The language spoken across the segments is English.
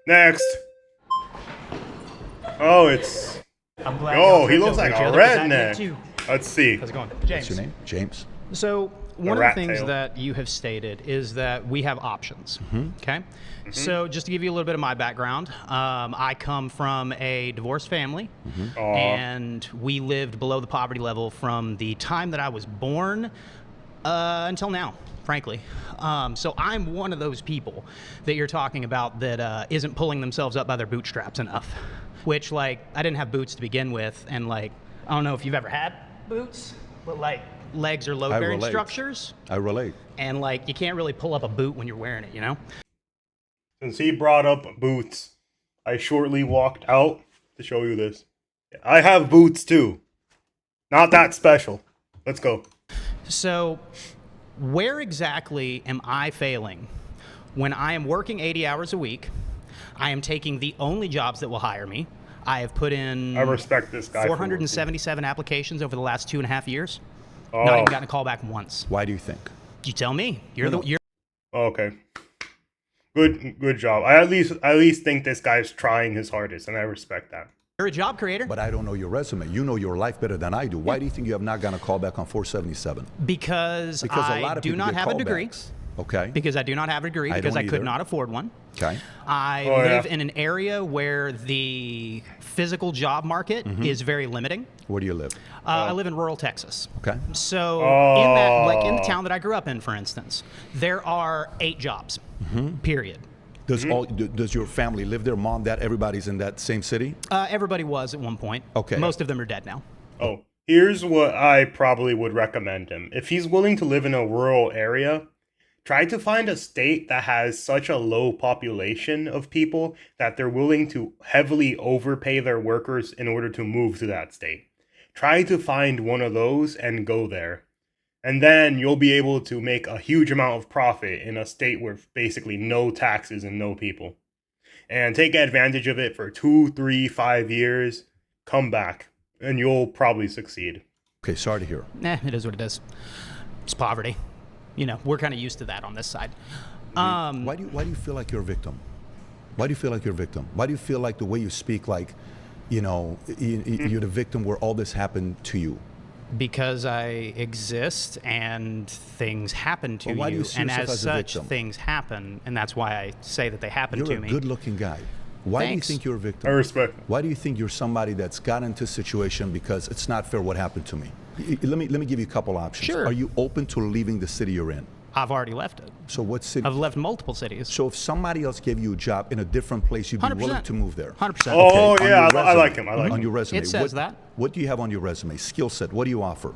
Next. Oh, it's... I'm glad. Oh, he looks like a redneck. Too. Let's see. How's it going, What's James? your name? James. So one of the rat things tail. that you have stated is that we have options. Okay. So just to give you a little bit of my background, I come from a divorced family, and we lived below the poverty level from the time that I was born until now, frankly. So I'm one of those people that you're talking about that isn't pulling themselves up by their bootstraps enough. Which, like, I didn't have boots to begin with, and like, I don't know if you've ever had boots, but like, legs are load-bearing relate. structures, I relate. and like, you can't really pull up a boot when you're wearing it, you know? Since he brought up boots, I shortly walked out to show you this. I have boots too. Not that special. Let's go. So, where exactly am I failing when I am working 80 hours a week? I am taking the only jobs that will hire me. I have put in I respect this guy. for 477 applications over the last 2.5 years. working. Not even gotten a call back once. Why do you think? You tell me. You're No, the you're Okay. Good job. I at least think this guy's trying his hardest, and I respect that. you're a job creator. But I don't know your resume. You know your life better than I do. Why do you think you have not gotten a call back on 477? Because Because a I lot of do people not get have a degree. callbacks. Okay. Because I do not have a degree. I Because I don't could either. not afford one. Okay. I Oh, yeah. live in an area where the physical job market is very limiting. Where do you live? I live in rural Texas. Okay. So in that, like in the town that I grew up in, for instance, there are 8 jobs. Period. Does your family live there? Mom, dad, everybody's in that same city? Everybody was at one point. Okay. Most of them are dead now. Oh, here's what I probably would recommend him. If he's willing to live in a rural area, try to find a state that has such a low population of people that they're willing to heavily overpay their workers in order to move to that state. Try to find one of those and go there. And then you'll be able to make a huge amount of profit in a state with basically no taxes and no people. And take advantage of it for 2, 3, 5 years. Come back, and you'll probably succeed. Okay, sorry to hear. It is what it is. It's poverty. You know, we're kind of used to that on this side. Why do you feel like you're a victim? Why do you feel like you're a victim? Why do you feel like the way you speak, like, you know, you're the victim where all this happened to you? Because I exist and things happen to Well, why do you, you see and yourself as as a such, victim? things happen, and that's why I say that they happen You're to a me. good-looking guy. Why Thanks. do you think you're a I victim? respect. Why do you think you're somebody that's got into a situation because it's not fair what happened to me? Let me give you a couple options. Sure. Are you open to leaving the city you're in? I've already left it. So what city? I've left multiple cities. So if somebody else gave you a job in a different place, you'd be 100%. willing to move there? 100%. Oh, Okay, on yeah, your I like resume. him. I like On him. your resume. It says that. What do you have on your resume? Skill set. What do you offer?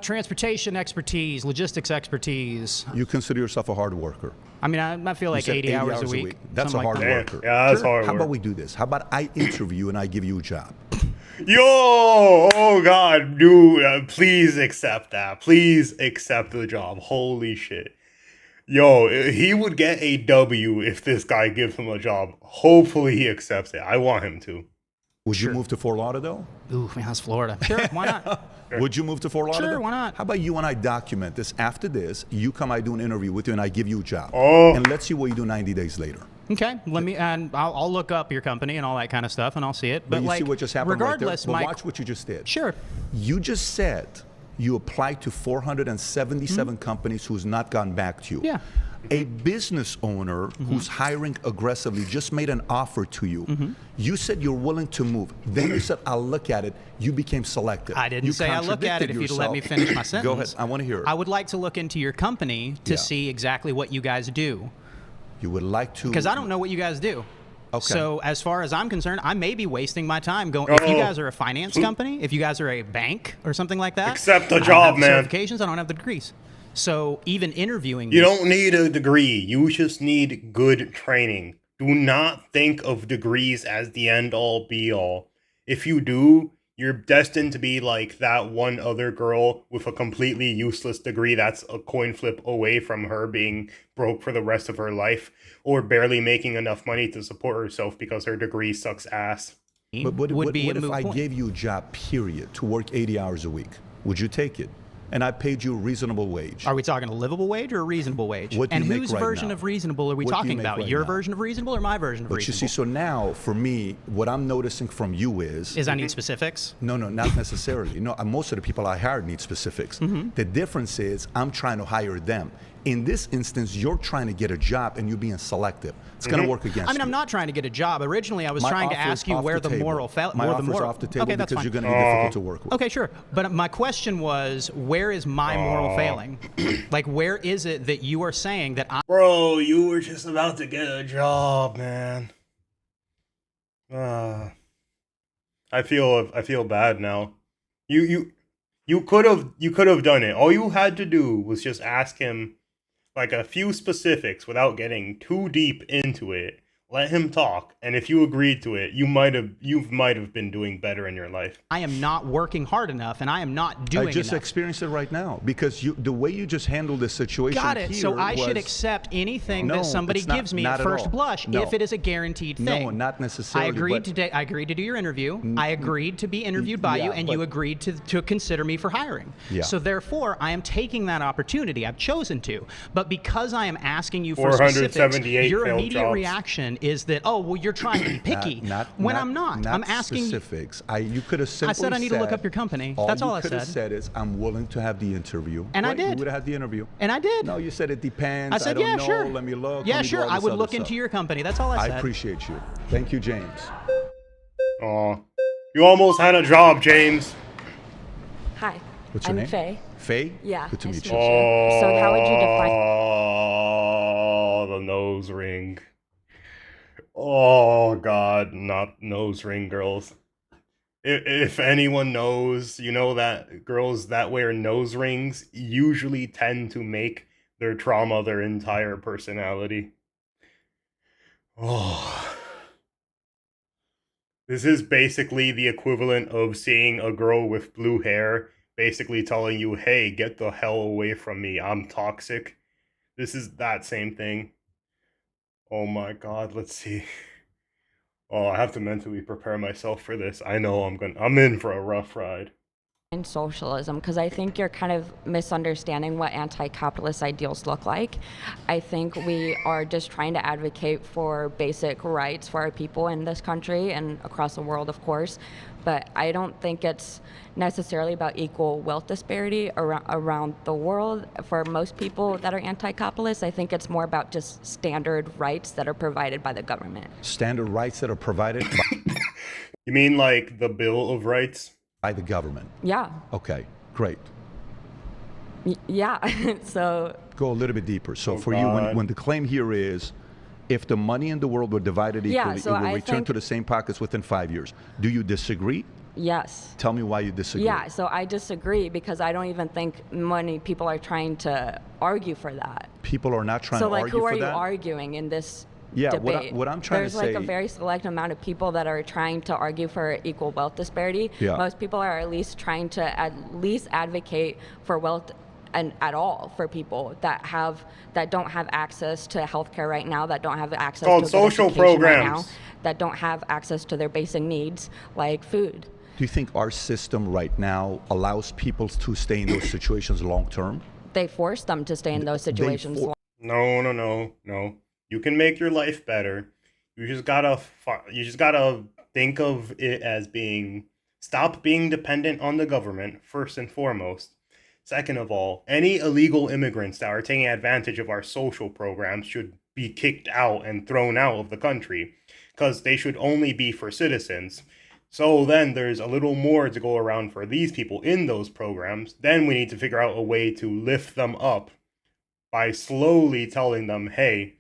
Transportation expertise, logistics expertise. You consider yourself a hard worker. I mean, I feel You like said 80 hours a week. That's a something like hard that. worker. Yeah, that's hard How work. about we do this? How about I interview you and I give you a job? Yo, oh God, dude, please accept that. Please accept the job. Holy shit. Yo, he would get a W if this guy gives him a job. Hopefully he accepts it. I want him to. Would you move to Fort Lauderdale? Ooh, man, that's Florida. Sure, why not? Would you move to Fort Lauderdale? Sure, why not? How about you and I document this? After this, you come, I do an interview with you, and I give you a job. Oh. And let's see what you do 90 days later. Okay, and I'll look up your company and all that kind of stuff, and I'll see it. But you like, see what just happened regardless, right there? But Mike. watch what you just did. Sure. You just said you applied to 477 companies who's not gone back to you. Yeah. A business owner who's hiring aggressively just made an offer to you. You said you're willing to move. Then you said, I'll look at it. You became selective. I didn't You say I look at it. contradicted If you'd let me yourself. finish my sentence. Go ahead. I want to hear it. I would like to look into your company to Yeah. see exactly what you guys do, You would like to. because I don't know what you guys do. Okay. So as far as I'm concerned, I may be wasting my time going. If you Oh. guys are a finance company, if you guys are a bank or something like that, Accept the I don't job, have the man. Certifications. I don't have the degrees. So even interviewing, You don't need a degree. You just need good training. Do not think of degrees as the end all be all. If you do, you're destined to be like that one other girl with a completely useless degree that's a coin flip away from her being broke for the rest of her life or barely making enough money to support herself because her degree sucks ass. But what would be what a if moot I point. gave you a job, period, to work 80 hours a week? Would you take it? and I paid you a reasonable wage. Are we talking a livable wage or a reasonable wage? What do you and make whose right version now? of reasonable are we What do you talking make about? right Your now? version of reasonable or my version of But you reasonable? see, so now for me, what I'm noticing from you is I need specifics? no, not necessarily. No, most of the people I hire need specifics. The difference is I'm trying to hire them. In this instance, you're trying to get a job and you're being selective. It's going to work against you. I mean, I'm not trying to get a job. Originally, I was My trying to offer is ask you off where the the table. moral My offer is off the table Okay, that's because fine. you're going to be difficult to work with. Okay, sure. But my question was, where is my moral failing? Like, where is it that you are saying that Bro, you were just about to get a job, man. I feel bad now. You could have done it. All you had to do was just ask him like a few specifics without getting too deep into it. Let him talk, and if you agreed to it, you might have been doing better in your life. I am not working hard enough and I am not doing I just enough? experienced it right now because the way you just handled this situation. Got it. So I should was- accept anything No, that somebody it's not- gives me not at at first all. blush No. if it is a guaranteed thing. No, not necessarily. I agreed but- I agreed to do your interview. I agreed to be interviewed by you, yeah, and you but- agreed to consider me for hiring. Yeah. So therefore, I am taking that opportunity. I've chosen to. But because I am asking you for specifics, 478 your failed immediate jobs. reaction is that, oh, well, you're trying to be picky. When I'm not. I'm asking. specifics. You could have simply said I need to look up your company. That's all I you could have said. said is I'm willing to have the interview. And I Right, did. You would have had the interview. And I did. No, you said it depends. I said, don't yeah, know. sure. Let me look. Yeah, let me do sure. all I this would other look stuff. into your company. That's all I said. I appreciate you. Thank you, James. Aw. You almost had a job, James. Hi. What's your I'm name? Faye. Faye? Yeah, Good to nice meet to you. meet you. So how would you define? Oh, the nose ring. Oh God, not nose ring girls. If anyone knows, you know that girls that wear nose rings usually tend to make their trauma their entire personality. Oh. This is basically the equivalent of seeing a girl with blue hair basically telling you, hey, get the hell away from me, I'm toxic. This is that same thing. Oh my God, let's see. Oh, I have to mentally prepare myself for this. I know I'm in for a rough ride. In socialism, because I think you're kind of misunderstanding what anti-capitalist ideals look like. I think we are just trying to advocate for basic rights for our people in this country and across the world, of course. But I don't think it's necessarily about equal wealth disparity around the world for most people that are anti-capitalist. I think it's more about just standard rights that are provided by the government. Standard rights that are provided You mean like the Bill of Rights? by the government. Yeah. Okay, great. Yeah. So Go a little bit deeper. So Oh, for you, God. when the claim here is, if the money in the world were divided Yeah, equally, so it will I return think- to the same pockets within 5 years. Do you disagree? yes. Tell me why you disagree. Yeah, so I disagree because I don't even think many people are trying to argue for that. People are not trying So to like, argue who are for you that. arguing in this Yeah, debate? what I'm trying to There's like a say- very select amount of people that are trying to argue for equal wealth disparity. Yeah. Most people are at least trying to at least advocate for wealth and at all for people that don't have access to healthcare right now, that don't have access called to a good social education right now, programs. that don't have access to their basic needs like food. Do you think our system right now allows people to stay in those situations long term? They force them to stay in those situations. No. You can make your life better. You just gotta think of it as stop being dependent on the government first and foremost. Second of all, any illegal immigrants that are taking advantage of our social programs should be kicked out and thrown out of the country, because they should only be for citizens. So then there's a little more to go around for these people in those programs. Then we need to figure out a way to lift them up by slowly telling them, hey,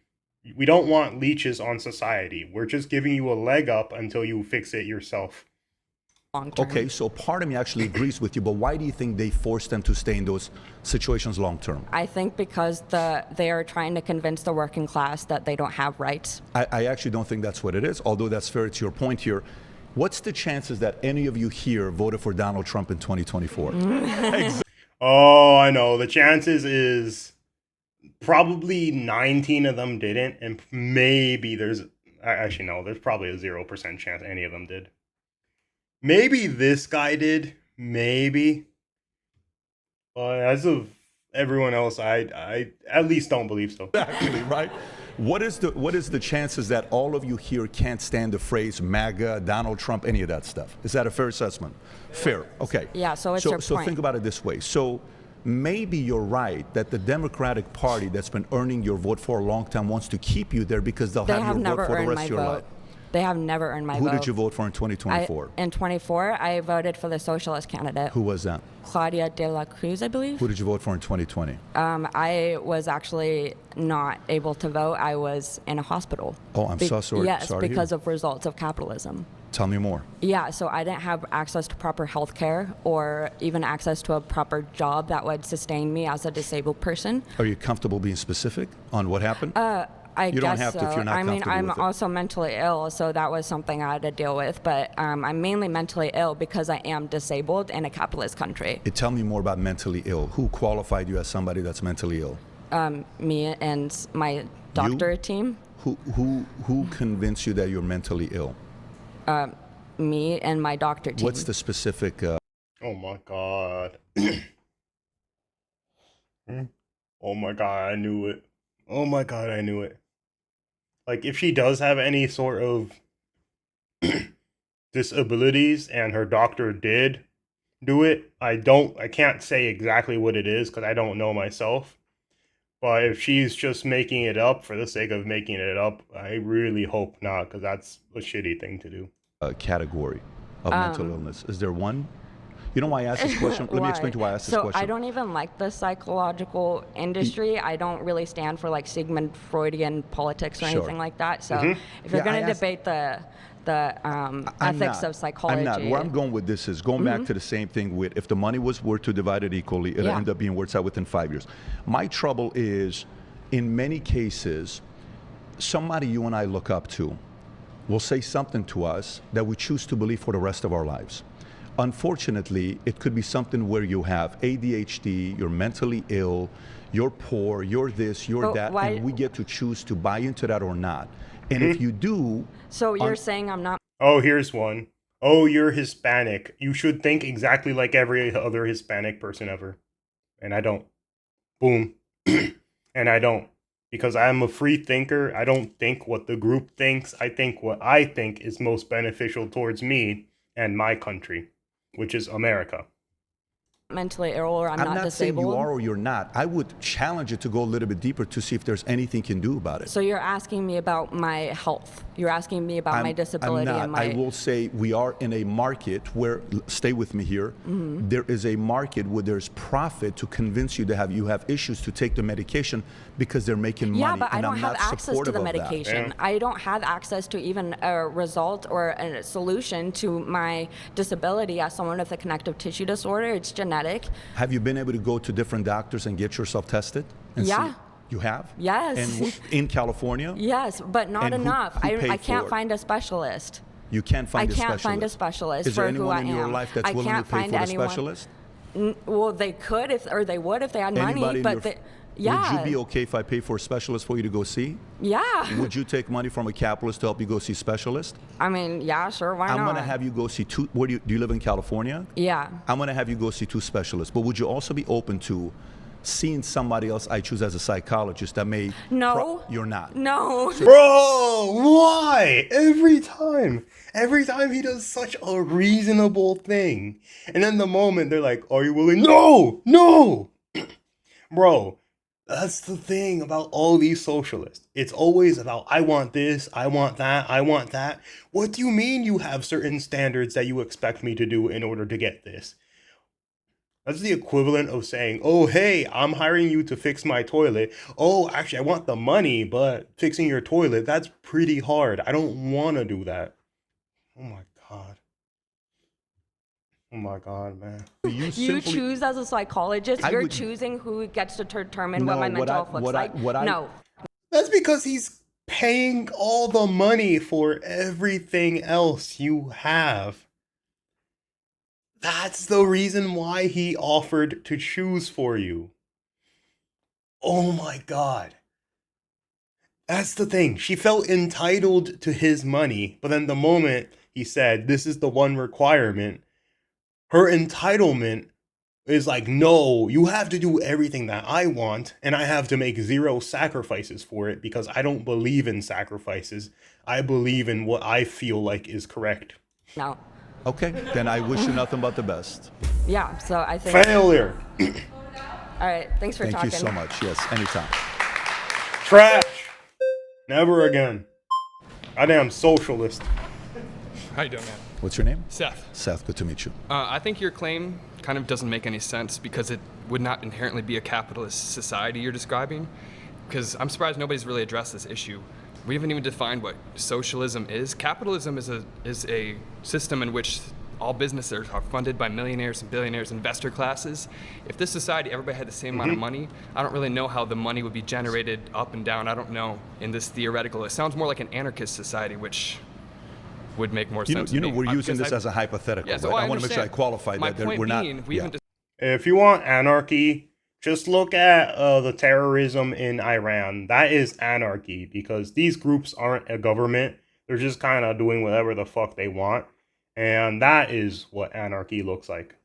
we don't want leeches on society. We're just giving you a leg up until you fix it yourself. Long term. Okay, so part of me actually agrees with you, but why do you think they force them to stay in those situations long term? I think because they are trying to convince the working class that they don't have rights. I actually don't think that's what it is, although that's fair to your point here. What's the chances that any of you here voted for Donald Trump in 2024? Oh, I know. The chances is probably 19 of them didn't, and maybe there's probably a 0% chance any of them did. Maybe this guy did. Maybe. As of everyone else, I at least don't believe so. Exactly, right? What is the chances that all of you here can't stand the phrase MAGA, Donald Trump, any of that stuff? Is that a fair assessment? Fair. Okay. Yeah, so it's your So point. think about it this way. So maybe you're right that the Democratic Party that's been earning your vote for a long time wants to keep you there because they'll They have have your vote never for the earned rest my of your vote. life. They have never earned my Who vote. did you vote for in 2024? In 24, I voted for the socialist candidate, Who was that? Claudia de la Cruz, I believe. Who did you vote for in 2020? I was actually not able to vote. I was in a hospital. Oh, I'm so sorry. Yes, Sorry to hear. because of results of capitalism. Tell me more. Yeah, so I didn't have access to proper health care or even access to a proper job that would sustain me as a disabled person. Are you comfortable being specific on what happened? I You guess don't have to if so. you're not I mean, comfortable I'm with it. also mentally ill, so that was something I had to deal with. But I'm mainly mentally ill because I am disabled in a capitalist country. Tell me more about mentally ill. Who qualified you as somebody that's mentally ill? Me and my doctor team. Who convinced you that you're mentally ill? Me and my doctor team. What's the specific? Oh my god. Oh my god, I knew it. Oh my god, I knew it. Like, if she does have any sort of disabilities and her doctor did do it, I can't say exactly what it is because I don't know myself. But if she's just making it up for the sake of making it up, I really hope not, because that's a shitty thing to do. Category of mental illness? Is there one? You know why I asked this question? Let me explain to you why I asked this question. So I don't even like the psychological industry. I don't really stand for like Sigmund Freudian politics or Sure. anything like that. So if Yeah, you're I going to asked- debate the ethics of psychology, I'm not. Where I'm going with this is going back to the same thing with if the money were to divide it equally, it'll Yeah. end up being worth out within 5 years. My trouble is, in many cases, somebody you and I look up to will say something to us that we choose to believe for the rest of our lives. Unfortunately, it could be something where you have ADHD, you're mentally ill, you're poor, you're this, you're But that, why- and we get to choose to buy into that or not. And if you do, so you're saying I'm not Oh, here's one. Oh, you're Hispanic. You should think exactly like every other Hispanic person ever. And I don't. Boom. And I don't. Because I'm a free thinker. I don't think what the group thinks. I think what I think is most beneficial towards me and my country, which is America. mentally ill or I'm I'm not not saying disabled. you are or you're not. I would challenge it to go a little bit deeper to see if there's anything you can do about it. So you're asking me about my health. You're asking me about my disability I'm not. and my. I will say we are in a market where, stay with me here, there is a market where there's profit to convince you to you have issues to take the medication because they're making money. Yeah, but I and don't I'm have not access to supportive the of that. medication. Yeah. I don't have access to even a result or a solution to my disability as someone with a connective tissue disorder. It's genetic. Have you been able to go to different doctors and get yourself tested? And Yeah. See? You have? Yes. And in California? Yes, but not And who- enough. who paid I can't for it? find a specialist. You can't find I a can't specialist. find a specialist Is there for who anyone I in your am. life that's I willing to can't pay find for the anyone- specialist? Well, they could they would if they had Anybody money, in but your they, yeah. Would you be okay if I pay for a specialist for you to go see? Yeah. Would you take money from a capitalist to help you go see specialist? I mean, yeah, sure, why I'm not? going to have you go see two. Where do you live in California? Yeah. I'm going to have you go see two specialists. But would you also be open to seeing somebody else I choose as a psychologist that may. No. You're not. No. Bro, why? Every time he does such a reasonable thing. And then the moment they're like, are you willing? No! Bro, that's the thing about all these socialists. It's always about, I want this, I want that, I want that. What do you mean you have certain standards that you expect me to do in order to get this? That's the equivalent of saying, oh, hey, I'm hiring you to fix my toilet. Oh, actually, I want the money, but fixing your toilet, that's pretty hard. I don't want to do that. Oh my God. Oh my God, man. You simply- choose as a psychologist, I you're would- choosing who gets to determine No, what my what mental I- health looks what I- like. what I- No. That's because he's paying all the money for everything else you have. That's the reason why he offered to choose for you. Oh my God. That's the thing. She felt entitled to his money, but then the moment he said, this is the one requirement, her entitlement is like, no, you have to do everything that I want, and I have to make zero sacrifices for it because I don't believe in sacrifices. I believe in what I feel like is correct. No. Okay, then I wish you nothing but the best. Yeah, so I think. Failure. All right, thanks for Thank talking. you so much. Yes, anytime. Trash. Never again. Goddamn socialist. How you doing, man? What's your name? Seth. Seth, good to meet you. I think your claim kind of doesn't make any sense because it would not inherently be a capitalist society you're describing. Because I'm surprised nobody's really addressed this issue. We haven't even defined what socialism is. Capitalism is a system in which all businesses are funded by millionaires and billionaires, investor classes. If this society, everybody had the same amount of money, I don't really know how the money would be generated up and down. I don't know in this theoretical. It sounds more like an anarchist society, which would make more sense. You know, to me. we're using Because this as a hypothetical, Yeah, so right? I want to make sure I understand. qualify My that point we're not. being, we yeah. haven't If you want anarchy, just look at the terrorism in Iran. That is anarchy because these groups aren't a government. They're just kind of doing whatever the fuck they want. And that is what anarchy looks like.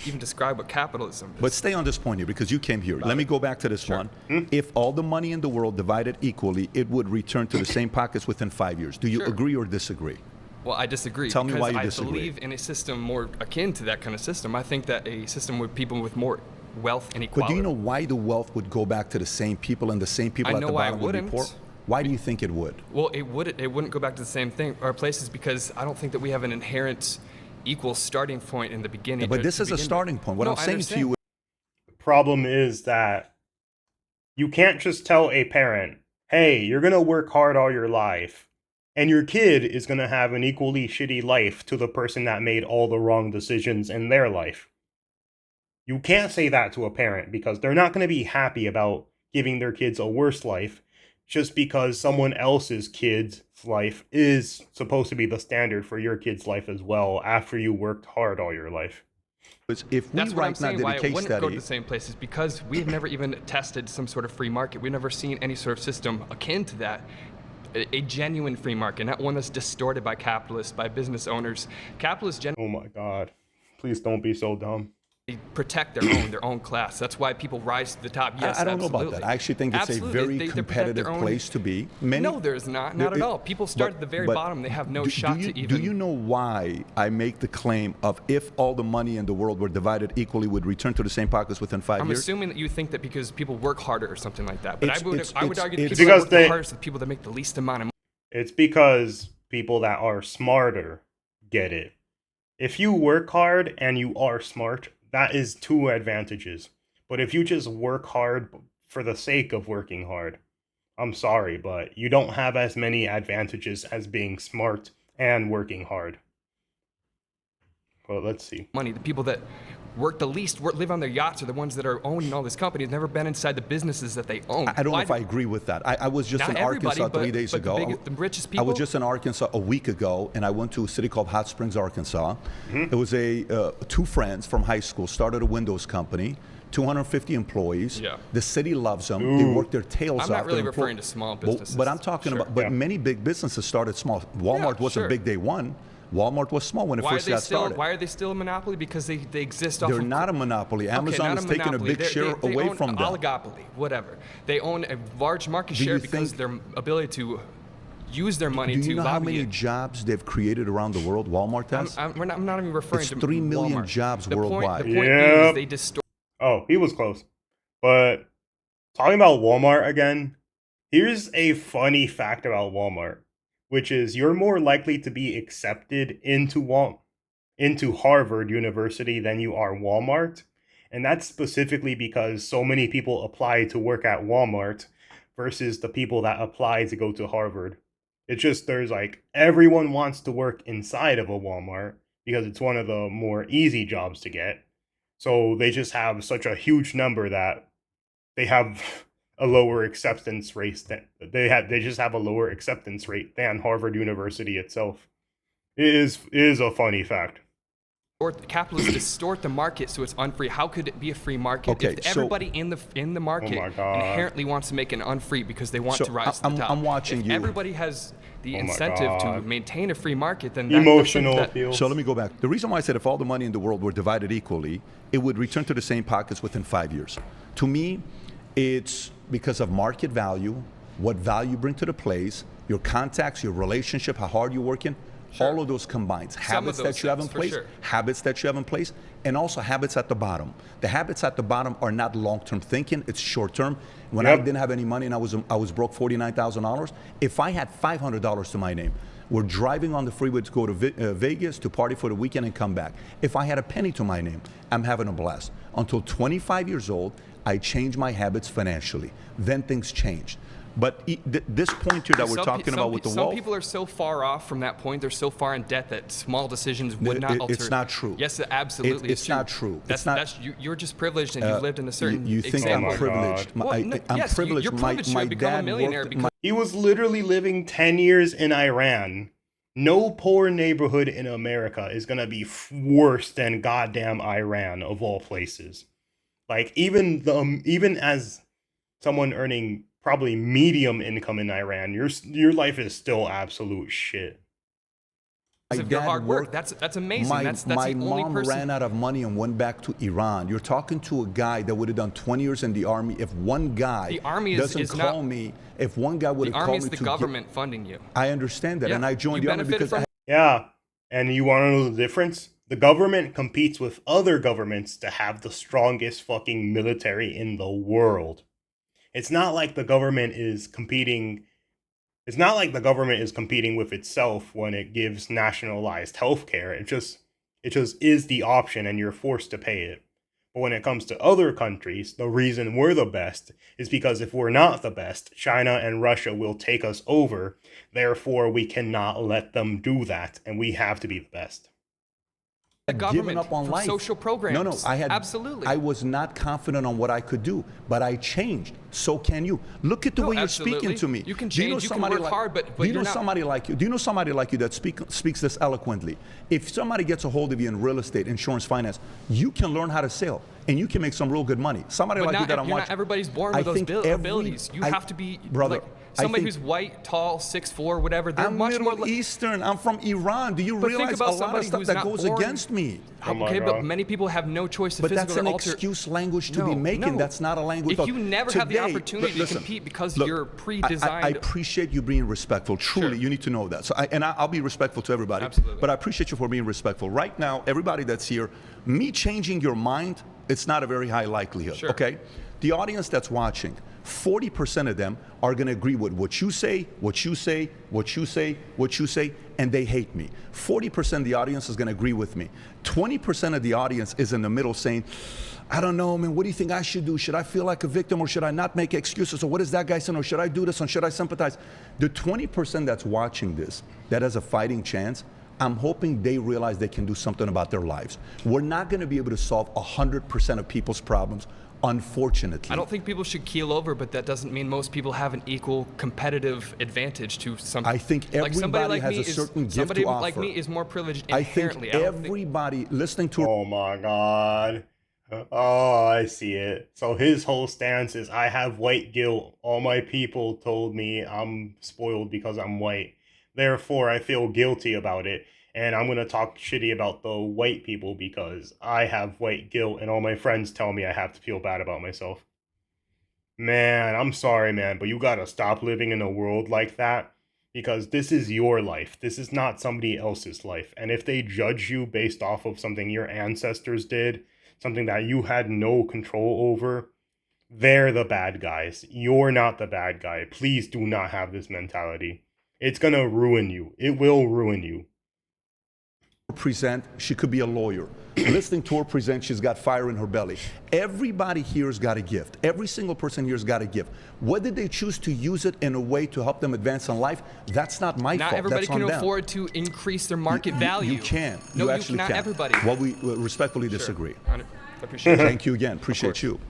even describe what capitalism is. But stay on this point here because you came here. Let me go back to this one. If all the money in the world divided equally, it would return to the same pockets within 5 years. Do you Sure. agree or disagree? Well, I disagree. Tell me because why you I disagree. believe in a system more akin to that kind of system. I think that a system with people with more wealth and equality. But do you know why the wealth would go back to the same people and the same people I at know the why it bottom would be wouldn't. poor? Why do you think it would? Well, it wouldn't go back to the same thing or places because I don't think that we have an inherent equal starting point in the beginning. But to this is a begin with. starting point. What No, I'm I saying to you The problem is that you can't just tell a parent, hey, you're going to work hard all your life, and your kid is going to have an equally shitty life to the person that made all the wrong decisions in their life. You can't say that to a parent because they're not going to be happy about giving their kids a worse life just because someone else's kid's life is supposed to be the standard for your kid's life as well after you worked hard all your life. is if we That's what I'm right now saying. did Why a it case wouldn't go to study, the same places because we've never even tested some sort of free market. We've never seen any sort of system akin to that. A genuine free market, not one that's distorted by capitalists, by business owners. Capitalists generally Oh my god. Please don't be so dumb. protect their own class. That's why people rise to the top. Yes, I don't know absolutely. about that. I actually think it's Absolutely. a very They protect competitive their own- place to be. Many, No, there's not. Not at all. People start at the very bottom. They have no shot to even. Do you know why I make the claim of if all the money in the world were divided equally would return to the same pockets within 5 I'm years? assuming that you think that because people work harder or something like that. But It's- I would it's- argue that it's people that because work the they- hardest are the people that make the least amount of money. It's because people that are smarter get it. If you work hard and you are smart, that is two advantages. But if you just work hard for the sake of working hard, I'm sorry, but you don't have as many advantages as being smart and working hard. But let's see. Money. The people that work the least, live on their yachts, are the ones that are owning all these companies. Never been inside the businesses that they own. I don't know Why if I agree with that. I was just Not in everybody, Arkansas 3 but- days but the ago. the richest I people. was just in Arkansas a week ago, and I went to a city called Hot Springs, Arkansas. It was two friends from high school started a windows company, 250 employees. Yeah. The city loves them. They work their tails off. I'm not really They're referring to small Well, businesses. but I'm talking Sure. about. But Yeah. many big businesses started small. Walmart wasn't sure. big day one. Walmart was small when it Why are first they got still? started. Why are they still a monopoly? Because they exist off They're of. not a monopoly. Okay, Amazon not is taking a monopoly. big share They away own from an them. oligopoly, whatever. They own a large market Do share you because think- their ability to use their money Do to you know how lobby many it. jobs they've created around the world? Walmart has. I'm not even referring It's to 3 million Walmart. jobs the worldwide. Point being Yep. is they distort. Oh, he was close. But talking about Walmart again, here's a funny fact about Walmart, which is you're more likely to be accepted into Harvard University than you are Walmart. And that's specifically because so many people apply to work at Walmart versus the people that apply to go to Harvard. It's just there's like everyone wants to work inside of a Walmart because it's one of the more easy jobs to get. So they just have such a huge number that they have a lower acceptance rate than they just have a lower acceptance rate than Harvard University itself. It is a funny fact. Capitalists distort the market so it's unfree. How could it be a free market Okay, if so- everybody in the market Oh my God. inherently wants to make it unfree because they want So to rise to the I'm top? watching if you. Everybody has the Oh my incentive to God. maintain a free market, then Emotional that, appeal. So let me go back. The reason why I said if all the money in the world were divided equally, it would return to the same pockets within 5 years. To me, it's because of market value, what value you bring to the place, your contacts, your relationship, how hard you're working, all of those combined. Habits those that you have in things, for place, sure. habits that you have in place, and also habits at the bottom. The habits at the bottom are not long-term thinking, it's short-term. When I Yep. didn't have any money and I was broke $49,000, if I had $500 to my name, we're driving on the freeway to go to Vegas to party for the weekend and come back. If I had a penny to my name, I'm having a blast. Until 25 years old, I changed my habits financially. Then things changed. But this point here that we're talking about with the some wealth, people are so far off from that point, they're so far in debt that small decisions would not alter. it's not true. Yes, absolutely. It's not true. You're just privileged and you've lived in a certain You think example. I'm privileged? Well, no, I'm yes, privileged. you're privileged to my have become a dad millionaire worked. because He was literally living 10 years in Iran. No poor neighborhood in America is going to be worse than goddamn Iran of all places. Like even as someone earning probably medium income in Iran, your life is still absolute shit. of your hard work. That's amazing. That's the my only mom person. ran out of money and went back to Iran. You're talking to a guy that would have done 20 years in the army. If one guy The army doesn't is call not- me, if one guy would The have army called is me the to government funding you. I understand that, Yeah, and I joined you the army benefited because from Yeah. And you want to know the difference? The government competes with other governments to have the strongest fucking military in the world. It's not like the government is competing. It's not like the government is competing with itself when it gives nationalized healthcare. It just is the option and you're forced to pay it. But when it comes to other countries, the reason we're the best is because if we're not the best, China and Russia will take us over. Therefore, we cannot let them do that, and we have to be the best. The given government up on for life. social programs. No, I had absolutely. I was not confident on what I could do, but I changed. So can you? Look at the No, way you're absolutely. speaking to me. You can Do you know change, you can somebody work like, hard, but do you know you're not- somebody like you? Do you know somebody like you that speaks this eloquently? If somebody gets a hold of you in real estate, insurance, finance, you can learn how to sell, and you can make some real good money. Somebody But like you not, that I'm you're watching. not everybody's born with those abilities. You have to be brother. like I somebody think- who's white, tall, 6'4", whatever. They're I'm much more Middle like. Eastern. I'm from Iran. Do you But think realize a about lot somebody of stuff who's that not goes born- against me? Oh my Okay, God. but many people have no choice to But physically that's an alter. excuse language to be No, making. no. That's not a language. If Look, you never have the today- opportunity look, listen, to compete because look, you're pre-designed. I appreciate you being respectful. Truly, Sure. you need to know that. So, I'll be respectful to everybody. Absolutely. But I appreciate you for being respectful. Right now, everybody that's here, me changing your mind, it's not a very high likelihood. Sure. Okay, the audience that's watching, 40% of them are going to agree with what you say, what you say, what you say, what you say, and they hate me. 40% of the audience is going to agree with me. 20% of the audience is in the middle saying, I don't know, man, what do you think I should do? Should I feel like a victim or should I not make excuses? Or what is that guy saying? Or should I do this? Or should I sympathize? The 20% that's watching this, that has a fighting chance, I'm hoping they realize they can do something about their lives. We're not going to be able to solve 100% of people's problems, unfortunately. I don't think people should keel over, but that doesn't mean most people have an equal competitive advantage to some. I think like somebody everybody like has me a is- certain gift somebody to like offer. me is more privileged I think inherently. I don't think- everybody listening to Oh my God. Oh, I see it. So his whole stance is I have white guilt. All my people told me I'm spoiled because I'm white. Therefore, I feel guilty about it. And I'm going to talk shitty about the white people because I have white guilt and all my friends tell me I have to feel bad about myself. Man, I'm sorry, man, but you got to stop living in a world like that because this is your life. This is not somebody else's life. And if they judge you based off of something your ancestors did, something that you had no control over, they're the bad guys. You're not the bad guy. Please do not have this mentality. It's going to ruin you. It will ruin you. present, she could be a lawyer. Listening to her present, she's got fire in her belly. Everybody here has got a gift. Every single person here has got a gift. Whether they choose to use it in a way to help them advance in life, that's not my Not fault. everybody That's on can them. afford to increase their market value. You can. No, you actually not can. everybody. Well, we respectfully disagree. I appreciate it. Thank you again. Appreciate you.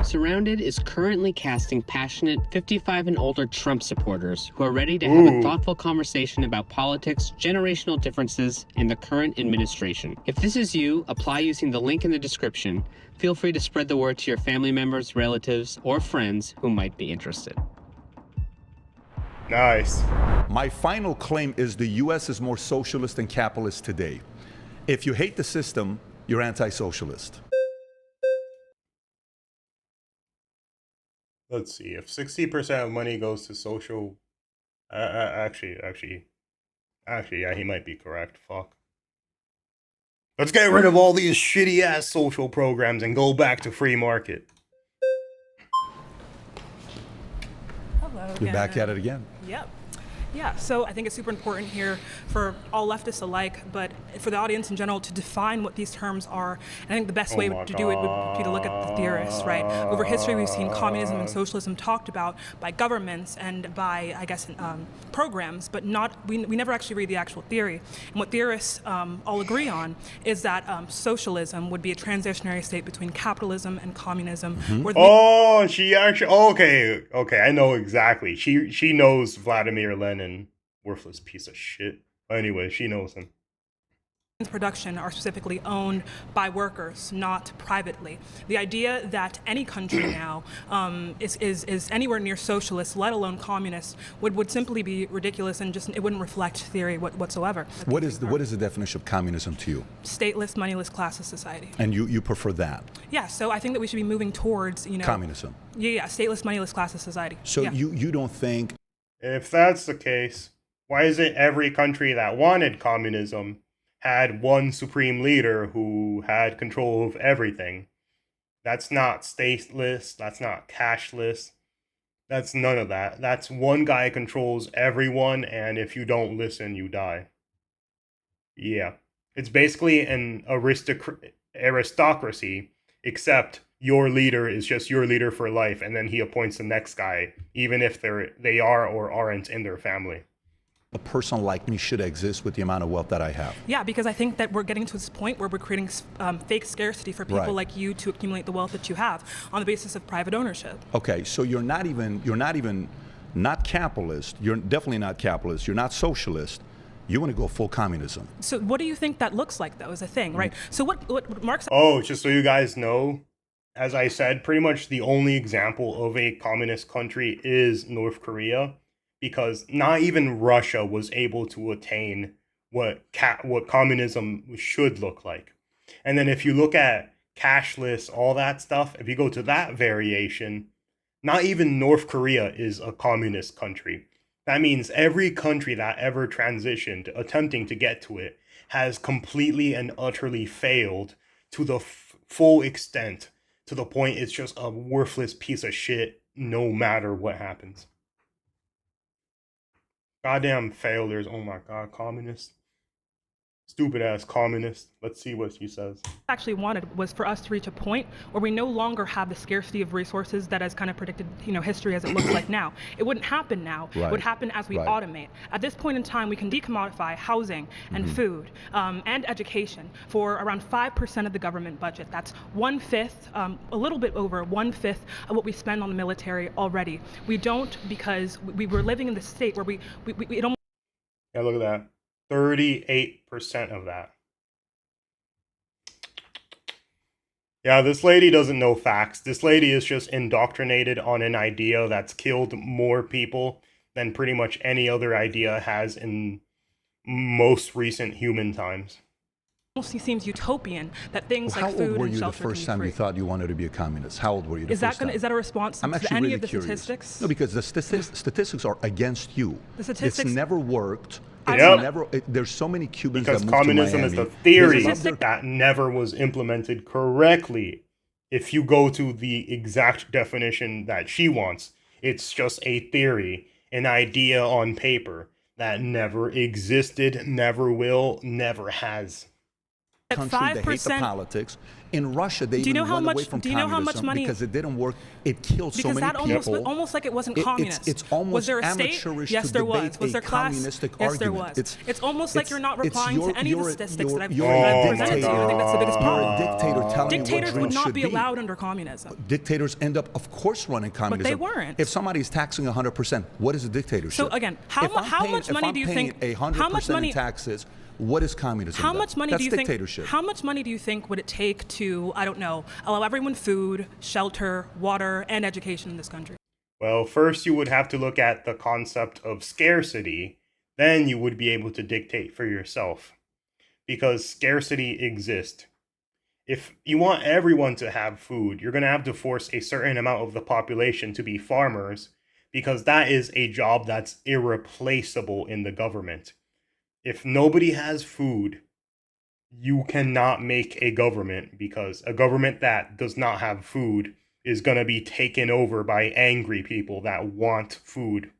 Surrounded is currently casting passionate 55 and older Trump supporters who are ready to have a thoughtful conversation about politics, generational differences, and the current administration. If this is you, apply using the link in the description. Feel free to spread the word to your family members, relatives, or friends who might be interested. Nice. My final claim is the U.S. is more socialist than capitalist today. If you hate the system, you're anti-socialist. Let's see. If 60% of money goes to social, actually, yeah, he might be correct. Fuck. Let's get rid of all these shitty ass social programs and go back to free market. Hello You're again. back at it again. Yep. Yeah, so I think it's super important here for all leftists alike, but for the audience in general to define what these terms are. And I think the best way to do it would be to look at the theorists, right? Over history, we've seen communism and socialism talked about by governments and by, I guess, programs, but we never actually read the actual theory. And what theorists all agree on is that socialism would be a transitionary state between capitalism and communism. Where She actually, okay, I know exactly. She knows Vladimir Lenin. Worthless piece of shit. Anyway, she knows him. Production are specifically owned by workers, not privately. The idea that any country now is anywhere near socialist, let alone communist, would simply be ridiculous, and just it wouldn't reflect theory whatsoever. What is the definition of communism to you? Stateless, moneyless, classless society. And you prefer that? Yeah. So I think that we should be moving towards Communism. Yeah. Stateless, moneyless, classless society. So yeah. you don't think? If that's the case, why isn't every country that wanted communism had one supreme leader who had control of everything? That's not stateless, that's not cashless, that's none of that. That's one guy controls everyone, and if you don't listen, you die. Yeah. It's basically an aristocracy, except your leader is just your leader for life, and then he appoints the next guy, even if they are or aren't in their family. A person like me should exist with the amount of wealth that I have. Yeah, because I think that we're getting to this point where we're creating fake scarcity for people like you to accumulate the wealth that you have on the basis of private ownership. Okay, so you're not capitalist. You're definitely not capitalist. You're not socialist. You want to go full communism. So what do you think that looks like, though, is a thing, right? So what Marx... Oh, just so you guys know, as I said, pretty much the only example of a communist country is North Korea, because not even Russia was able to attain what communism should look like. And then if you look at cashless, all that stuff, if you go to that variation, not even North Korea is a communist country. That means every country that ever transitioned, attempting to get to it, has completely and utterly failed to the full extent, to the point it's just a worthless piece of shit no matter what happens. Goddamn failures. Oh my god, communist. Stupid ass communist. Let's see what she says. Actually wanted was for us to reach a point where we no longer have the scarcity of resources that has kind of predicted, history as it looks like now. It wouldn't happen now. Right. It would happen as we automate. At this point in time, we can decommodify housing and food and education for around 5% of the government budget. That's 1/5, a little bit over 1/5 of what we spend on the military already. We don't, because we were living in the state where we it almost... Yeah, look at that. 38% of that. Yeah, this lady doesn't know facts. This lady is just indoctrinated on an idea that's killed more people than pretty much any other idea has in most recent human times. Almost seems utopian that things like How food old were and you the shelter first time you thought you wanted to be a communist? How old were you the first time? Is that a response I'm to actually any really of the curious. statistics? No, because the statistics are against you. The statistics... It's never worked. Yep. There's so many Cubans because that moved communism to is Miami. the theory that never was implemented correctly. If you go to the exact definition that she wants, it's just a theory, an idea on paper that never existed, never will, never has. Country, they hate the politics. In Russia, they even run away from communism because it didn't work. It killed so many people. Because that almost like it wasn't communist. It's almost was there a state? amateurish Yes, to there debate was. Was there a class? communistic yes, argument. there was. It's almost like you're not replying to any of the statistics that I've you're presented to you. I think that's the biggest You're problem. a dictator telling Dictators you what would not should be allowed under communism. Dictators end up, of course, running communism. But they weren't. If somebody's taxing 100%, what is a dictatorship? So again, how much money do you think? If I'm paying 100% in taxes, what is communism? How much money That's do you think? dictatorship. How much money do you think would it take to, I don't know, allow everyone food, shelter, water, and education in this country? Well, first you would have to look at the concept of scarcity. Then you would be able to dictate for yourself. Because scarcity exists. If you want everyone to have food, you're going to have to force a certain amount of the population to be farmers, because that is a job that's irreplaceable in the government. If nobody has food, you cannot make a government, because a government that does not have food is going to be taken over by angry people that want food.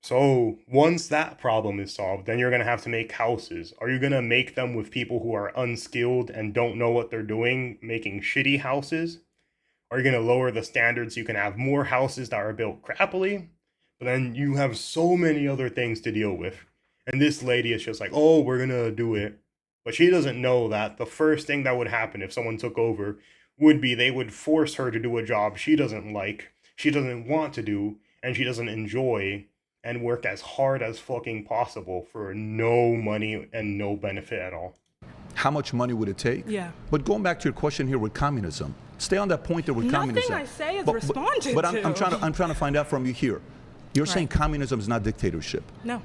So once that problem is solved, then you're going to have to make houses. Are you going to make them with people who are unskilled and don't know what they're doing, making shitty houses? Are you going to lower the standards so you can have more houses that are built crappily? But then you have so many other things to deal with. And this lady is just like, oh, we're going to do it. But she doesn't know that the first thing that would happen if someone took over would be they would force her to do a job she doesn't like, she doesn't want to do, and she doesn't enjoy, and work as hard as fucking possible for no money and no benefit at all. How much money would it take? Yeah. But going back to your question here with communism, stay on that point there with Nothing communism. I say is but responded but to. I'm trying to find out from you here. You're saying communism is not dictatorship. No.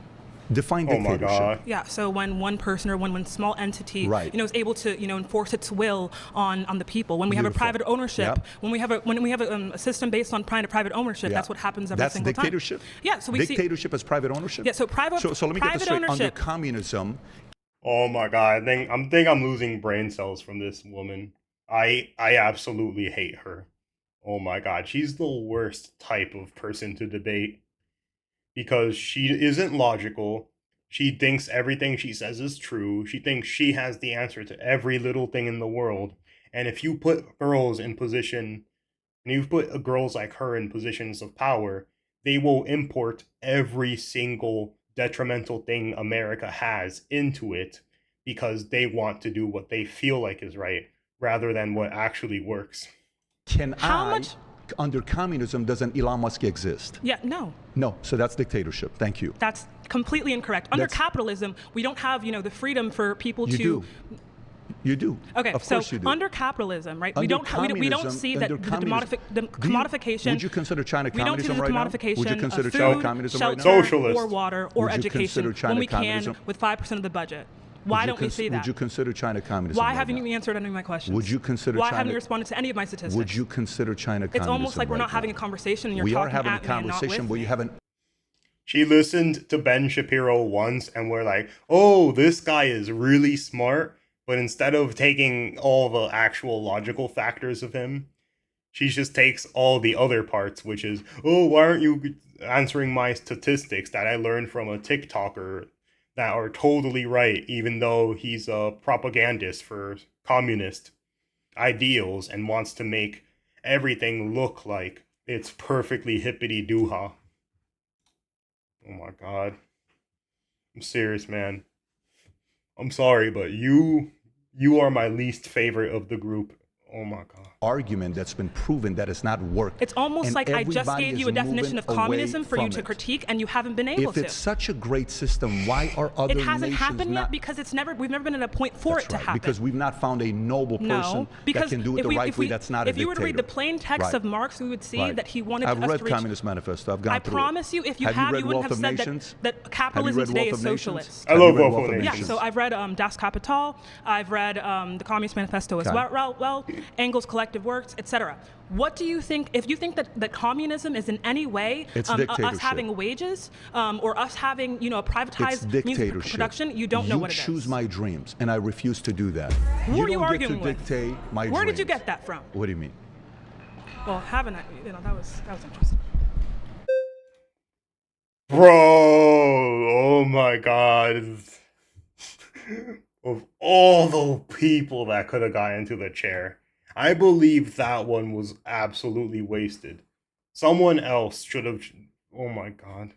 Define Oh my dictatorship. God. Yeah, so when one person or one small entity, Right. is able to, enforce its will on the people. When we have a Beautiful. private ownership, Yep. when we have a system based on private ownership, Yeah. that's what happens every That's single dictatorship? time. Yeah, so we see. Dictatorship as private ownership? Yeah, so private. So let me get this private straight. Under ownership. communism, Oh my God, I think I'm losing brain cells from this woman. I absolutely hate her. Oh my God, she's the worst type of person to debate, because she isn't logical. She thinks everything she says is true. She thinks she has the answer to every little thing in the world. And if you put girls in position, and you put girls like her in positions of power, they will import every single detrimental thing America has into it, because they want to do what they feel like is right rather than what actually works. How much? Under communism, doesn't Elon Musk exist? Yeah, no. No, so that's dictatorship. Thank you. That's completely incorrect. Under That's- capitalism, we don't have, the freedom for people You to. do. You do. Okay, Of so course you do. under capitalism, right? Under we don't see that under the communism- commodification. Would you consider China we don't see communism the right now? commodification Would you consider of China food, communism shelter, right now? Socialist. or water, or Would you education consider China when we communism? can with 5% of the budget. Why don't we see that? Would you consider China communism Why right haven't now? you answered any of my questions? Would you consider Why China? haven't you responded to any of my statistics? Would you consider China communism It's almost like we're right not having now? a conversation and you're We are talking having a at me and not conversation, with but you me. haven't. She listened to Ben Shapiro once and we're like, oh, this guy is really smart. But instead of taking all the actual logical factors of him, she just takes all the other parts, which is, oh, why aren't you answering my statistics that I learned from a TikToker that are totally right, even though he's a propagandist for communist ideals and wants to make everything look like it's perfectly hippity-doo-ha. Oh my God. I'm serious, man. I'm sorry, but you are my least favorite of the group. Oh my God. Argument that's been proven that it's not worked. It's almost and like I just everybody gave is you a definition of moving away communism for you from to it. critique, and you haven't been able If to. it's such a great system, why are other It hasn't nations happened not? yet because we've never been at a point for That's it to right, happen. because we've not found a noble person No, because that can do it if the we, right if way. we, That's not a if you were to read the dictator. plain text Right. of Marx, we would see Right. that he wanted I've us read to reach. Communist Manifesto. I've gone I through promise it. you, if you Have have, read you wouldn't Wealth have of said Nations? that capitalism read today Wealth is of Nations? socialist. I Have love you read Wealth of Yeah, Nations. so I've read Das Kapital, I've read the Communist Manifesto as Okay. well, Engels' collective works, etc. What do you think, if you think that communism is in any way It's us dictatorship. having wages or us having, a It's privatized means of dictatorship. production, you don't know what it is. You choose my dreams, and I refuse to do that. Who you are you don't arguing get to with? dictate my dreams. Where did you get that from? What do you mean? Well, haven't I? That was interesting. Bro, oh my God. Of all the people that could have got into the chair, I believe that one was absolutely wasted. Someone else should have. Oh my God.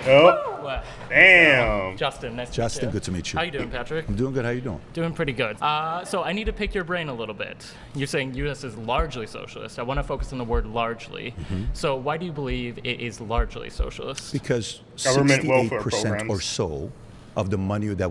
Oh, Well, damn. Justin, nice to meet Justin, you. good to meet you. How you doing, Patrick? I'm doing good. How you doing? Doing pretty good. So I need to pick your brain a little bit. You're saying U.S. is largely socialist. I want to focus on the word largely. So why do you believe it is largely socialist? Because Government welfare 68% or programs. so of the money that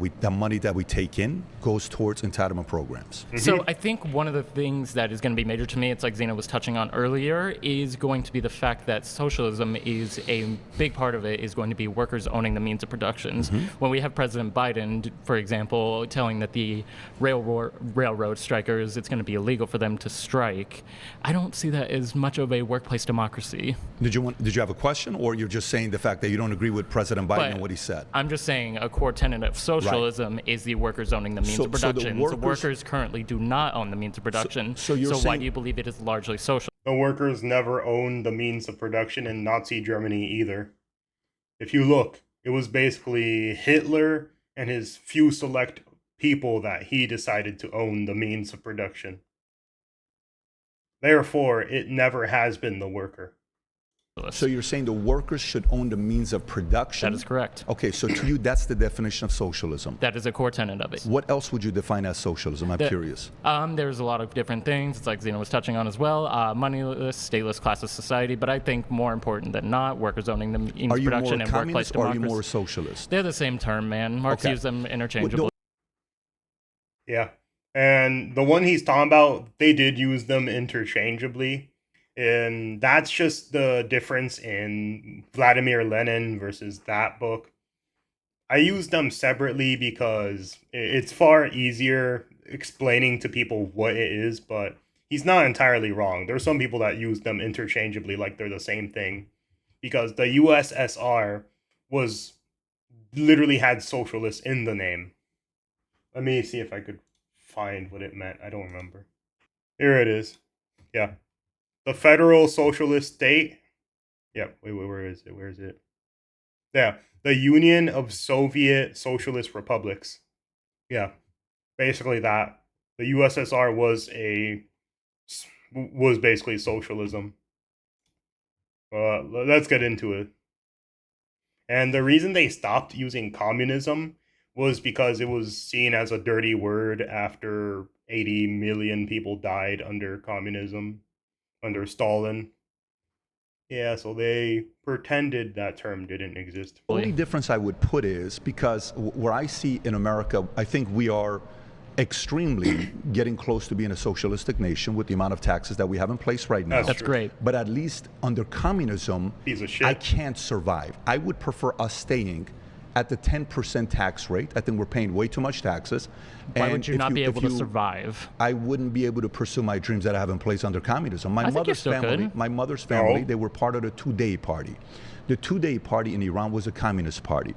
we take in goes towards entitlement programs. So I think one of the things that is going to be major to me, it's like Zena was touching on earlier, is going to be the fact that socialism is a big part of it is going to be workers owning the means of productions. When we have President Biden, for example, telling that the railroad strikers, it's going to be illegal for them to strike, I don't see that as much of a workplace democracy. Did you have a question, or you're just saying the fact that you don't agree with President Biden and what he said? I'm just saying a core tenet of socialism is the workers owning the means of production. The workers currently do not own the means of production. So why do you believe it is largely social? The workers never owned the means of production in Nazi Germany either. If you look, it was basically Hitler and his few select people that he decided to own the means of production. Therefore, it never has been the worker. So you're saying the workers should own the means of production? That is correct. Okay, so to you, that's the definition of socialism. That is a core tenet of it. What else would you define as socialism? I'm curious. There's a lot of different things. It's like Zena was touching on as well. Moneyless, stateless class of society. But I think more important than not, workers owning the means of production and workplace democracy. Or are you more socialist? They're the same term, man. Marx used them interchangeably. Yeah. And the one he's talking about, they did use them interchangeably. And that's just the difference in Vladimir Lenin versus that book. I use them separately because it's far easier explaining to people what it is, but he's not entirely wrong. There's some people that use them interchangeably like they're the same thing, because the USSR was literally had socialist in the name. Let me see if I could find what it meant. I don't remember. Here it is. Yeah. The Federal Socialist State. Yeah, wait, where is it? Where is it? Yeah, the Union of Soviet Socialist Republics. Yeah, basically that. The USSR was basically socialism. Let's get into it. And the reason they stopped using communism was because it was seen as a dirty word after 80 million people died under communism. Under Stalin. Yeah, so they pretended that term didn't exist. The only difference I would put is because where I see in America, I think we are extremely getting close to being a socialistic nation with the amount of taxes that we have in place right now. That's great. But at least under communism, piece of shit. I can't survive. I would prefer us staying at the 10% tax rate. I think we're paying way too much taxes. Why would you not be able to survive? I wouldn't be able to pursue my dreams that I have in place under communism. My mother's family, they were part of the Two-Day Party. The Two-Day Party in Iran was a communist party.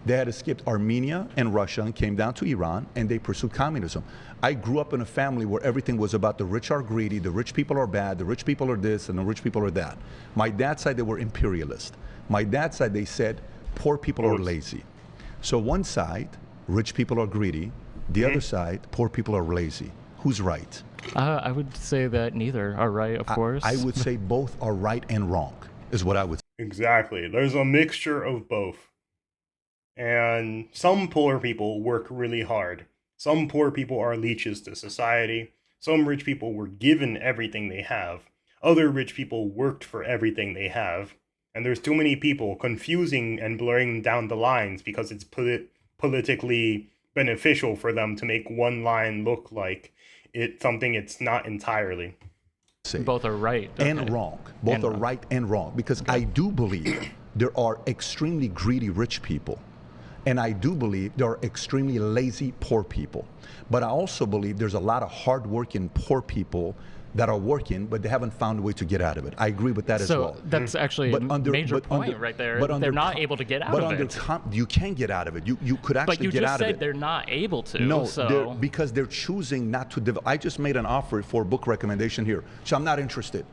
They had escaped Armenia and Russia and came down to Iran, and they pursued communism. I grew up in a family where everything was about the rich are greedy, the rich people are bad, the rich people are this, and the rich people are that. My dad's side, they were imperialist. My dad's side, they said, poor people are lazy. So one side, rich people are greedy. The other side, poor people are lazy. Who's right? I would say that neither are right, of course. I would say both are right and wrong, is what I would say. Exactly. There's a mixture of both. And some poor people work really hard. Some poor people are leeches to society. Some rich people were given everything they have. Other rich people worked for everything they have. And there's too many people confusing and blurring down the lines because it's politically beneficial for them to make one line look like it's something it's not entirely. Both are right. And wrong. Both are right and wrong. Because I do believe there are extremely greedy rich people. And I do believe there are extremely lazy poor people. But I also believe there's a lot of hardworking poor people that are working, but they haven't found a way to get out of it. I agree with that as well. So that's actually a major point right there. They're not able to get out of it. You can get out of it. You could actually get out of it. But you just said they're not able to. No, because they're choosing not to develop. I just made an offer for a book recommendation here, so I'm not interested.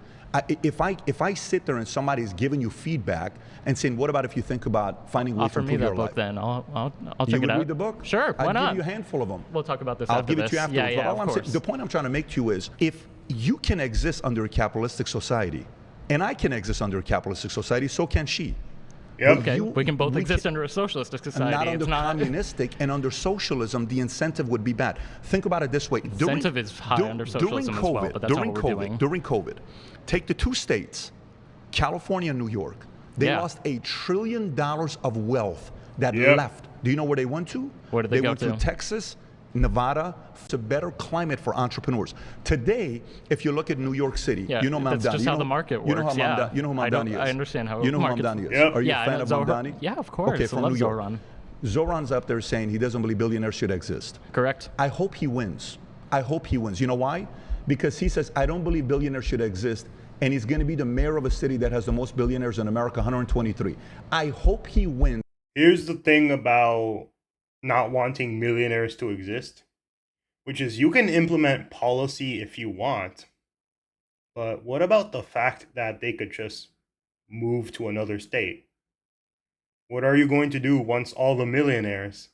If I sit there and somebody's giving you feedback and saying, what about if you think about finding ways to improve your life? Offer me that book then. I'll check it out. You would read the book? Sure, why not? I'll give you a handful of them. We'll talk about this after after this. I'll give it to you afterwards. Yeah, of course. The point I'm trying to make to you is, if you can exist under a capitalistic society, and I can exist under a capitalistic society, so can she. Yep. Okay, we can both exist under a socialistic society. Not under communistic, and under socialism, the incentive would be bad. Think about it this way. Incentive is high under socialism as well, but that's not what we're doing. During COVID, take the two states, California and New York. They Yeah. lost $1 trillion of wealth that Yep. left. Do you know where they went to? Where did they go went to? Texas, Nevada. It's a better climate for entrepreneurs. Today, if you look at New York City, Yeah, you know that's Mamdani. just you how know, the market You know works, who yeah. Mamdani, you know who Mamdani is. I understand how you know who markets- Mamdani is. Yep. Are you Yeah, a I fan know of Zohran. Mamdani? Yeah, of course. Okay, I from love New York. Zohran. Zohran's up there saying he doesn't believe billionaires should exist. Correct. I hope he wins. I hope he wins. You know why? Because he says, I don't believe billionaires should exist, and he's going to be the mayor of a city that has the most billionaires in America, 123. I hope he wins. Here's the thing about not wanting millionaires to exist, which is you can implement policy if you want, but what about the fact that they could just move to another state? What are you going to do once all the millionaires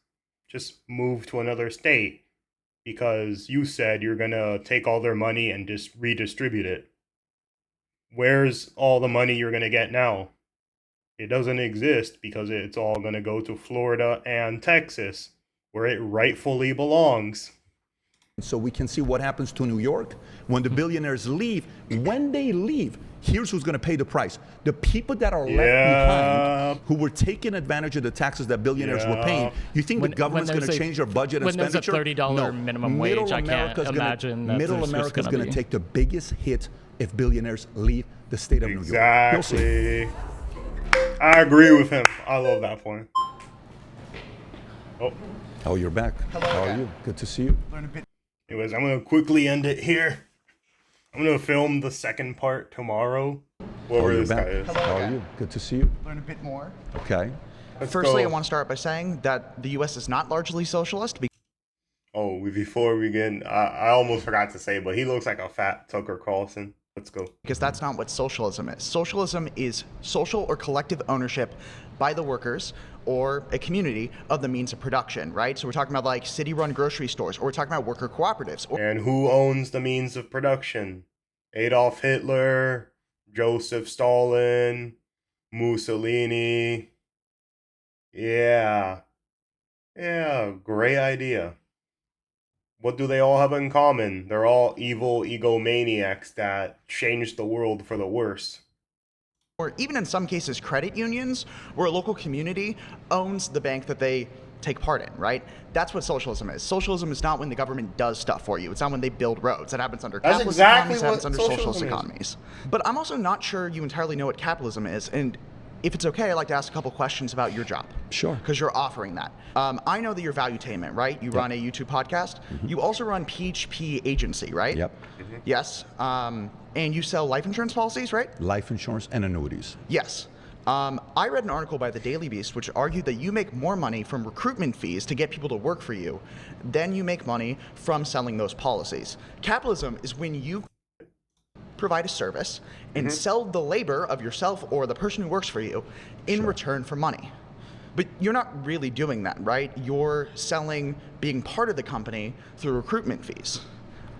just move to another state? Because you said you're going to take all their money and just redistribute it. Where's all the money you're going to get now? It doesn't exist because it's all going to go to Florida and Texas, where it rightfully belongs. So we can see what happens to New York when the billionaires leave. When they leave, here's who's going to pay the price. The people that are left behind, who were taking advantage of the taxes that billionaires were paying. You think the government's going to change their budget and when there's a expenditure? $30 minimum wage, Middle I can't America's imagine that Middle there's just America's gonna going to be. take the biggest hit if billionaires leave the state of New York. You'll see. Exactly. I agree with him. I love that point. Oh, Oh, you're back. Hello How are again. you? Good to see you. Learn a bit. anyways, I'm going to quickly end it here. I'm going to film the second part tomorrow. Oh, Whoever you're this guy back. is. How are you? Good to see you. Learn a bit more. Okay. Let's Firstly, go. I want to start by saying that the U.S. is not largely socialist Oh, before we begin, I almost forgot to say, but he looks like a fat Tucker Carlson. Let's go. because that's not what socialism is. Socialism is social or collective ownership by the workers or a community of the means of production, right? So we're talking about like city-run grocery stores, or we're talking about worker cooperatives. Or And who owns the means of production? Adolf Hitler, Joseph Stalin, Mussolini. Yeah, great idea. What do they all have in common? They're all evil egomaniacs that changed the world for the worse. or even in some cases credit unions, where a local community owns the bank that they take part in, right? That's what socialism is. Socialism is not when the government does stuff for you. It's not when they build roads. That happens under That's capitalist exactly economies, that happens what under socialist socialism is. economies. But I'm also not sure you entirely know what capitalism is. And if it's okay, I'd like to ask a couple questions about your job. Sure. Because you're offering that. I know that you're Valuetainment, right? You run a YouTube podcast. You also run PHP Agency, right? Yep. Yes. And you sell life insurance policies, right? Life insurance and annuities. Yes. I read an article by the Daily Beast which argued that you make more money from recruitment fees to get people to work for you than you make money from selling those policies. Capitalism is when you provide a service and sell the labor of yourself or the person who works for you in return for money. But you're not really doing that, right? You're selling being part of the company through recruitment fees.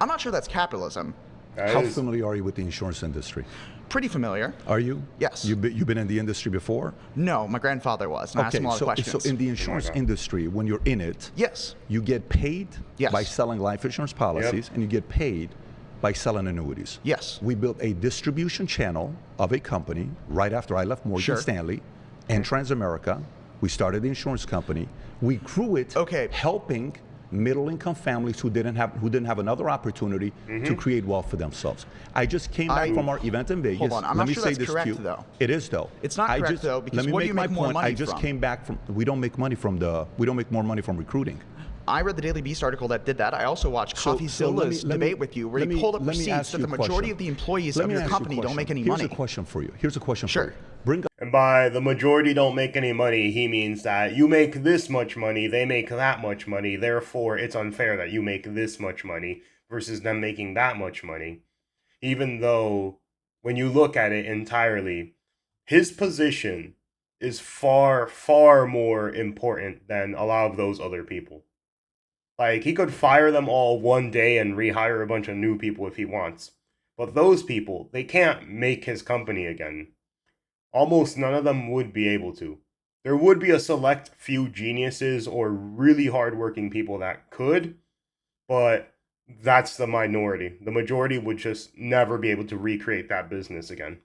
I'm not sure that's capitalism. How familiar are you with the insurance industry? Pretty familiar. Are you? Yes. You've been in the industry before? No, my grandfather was, and I asked him a lot of questions. So in the insurance industry, when you're in it, Yes. you get paid Yes. by selling life insurance policies, and you get paid by selling annuities. Yes. We built a distribution channel of a company right after I left Morgan Sure. Stanley and Transamerica. We started the insurance company. We grew it, Okay. helping middle-income families who didn't have another opportunity to create wealth for themselves. I just came back from our event in Vegas. Hold on, I'm Let not me sure say that's this correct, to you. though. It is though. It's not correct, though, because let me what do make you my make more point. money I just from? came back from. We don't make money from we don't make more money from recruiting. I read the Daily Beast article that did that. I also watched So let CoffeeZilla's me- debate with you, where let you me- pulled up let me receipts ask that you the a majority question. of the employees Let of me your ask you a company don't question. make any Here's money. a question for you. Here's a question Sure. for you. Bring And by the majority don't make any money, he means that you make this much money, they make that much money, therefore it's unfair that you make this much money versus them making that much money. Even though, when you look at it entirely, his position is far, far more important than a lot of those other people. Like, he could fire them all one day and rehire a bunch of new people if he wants. But those people, they can't make his company again. Almost none of them would be able to. There would be a select few geniuses or really hardworking people that could, but that's the minority. The majority would just never be able to recreate that business again.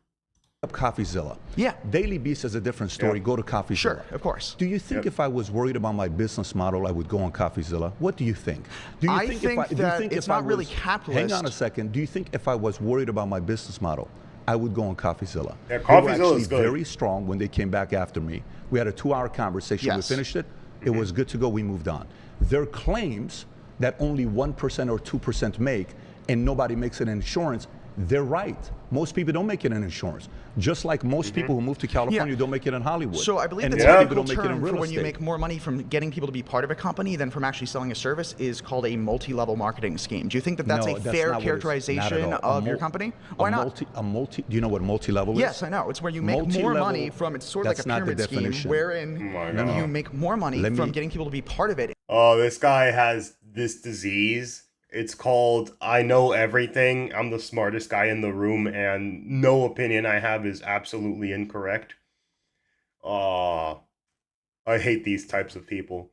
up CoffeeZilla. Yeah. Daily Beast is a different story. Yeah. Go to CoffeeZilla. Sure, of course. Do you think if I was worried about my business model, I would go on CoffeeZilla? What do you think? Do you I think that it's not really capitalist. Hang on a second. Do you think if I was worried about my business model, I would go on CoffeeZilla? Yeah, They were CoffeeZilla is actually good. very strong when they came back after me. We had a 2-hour conversation. Yes. We finished it. It was good to go. We moved on. Their claims that only 1% or 2% make and nobody makes it in insurance, they're right. Most people don't make it in insurance. Just like most people who move to California don't make it in Hollywood. So I believe and the most technical people don't make it in term for real when you estate. make more money from getting people to be part of a company than from actually selling a service is called a multi-level marketing scheme. Do you think that that's No, a that's fair not what it is. Not characterization at all. of your company? Why not? Do you know what multi-level is? Yes, I know. It's where you make more Multi-level, money from, it's sort of like a that's not the pyramid scheme definition. wherein my God. you make more money Let from me- getting people to be part of it. Oh, this guy has this disease. It's called I know everything. I'm the smartest guy in the room, and no opinion I have is absolutely incorrect. I hate these types of people.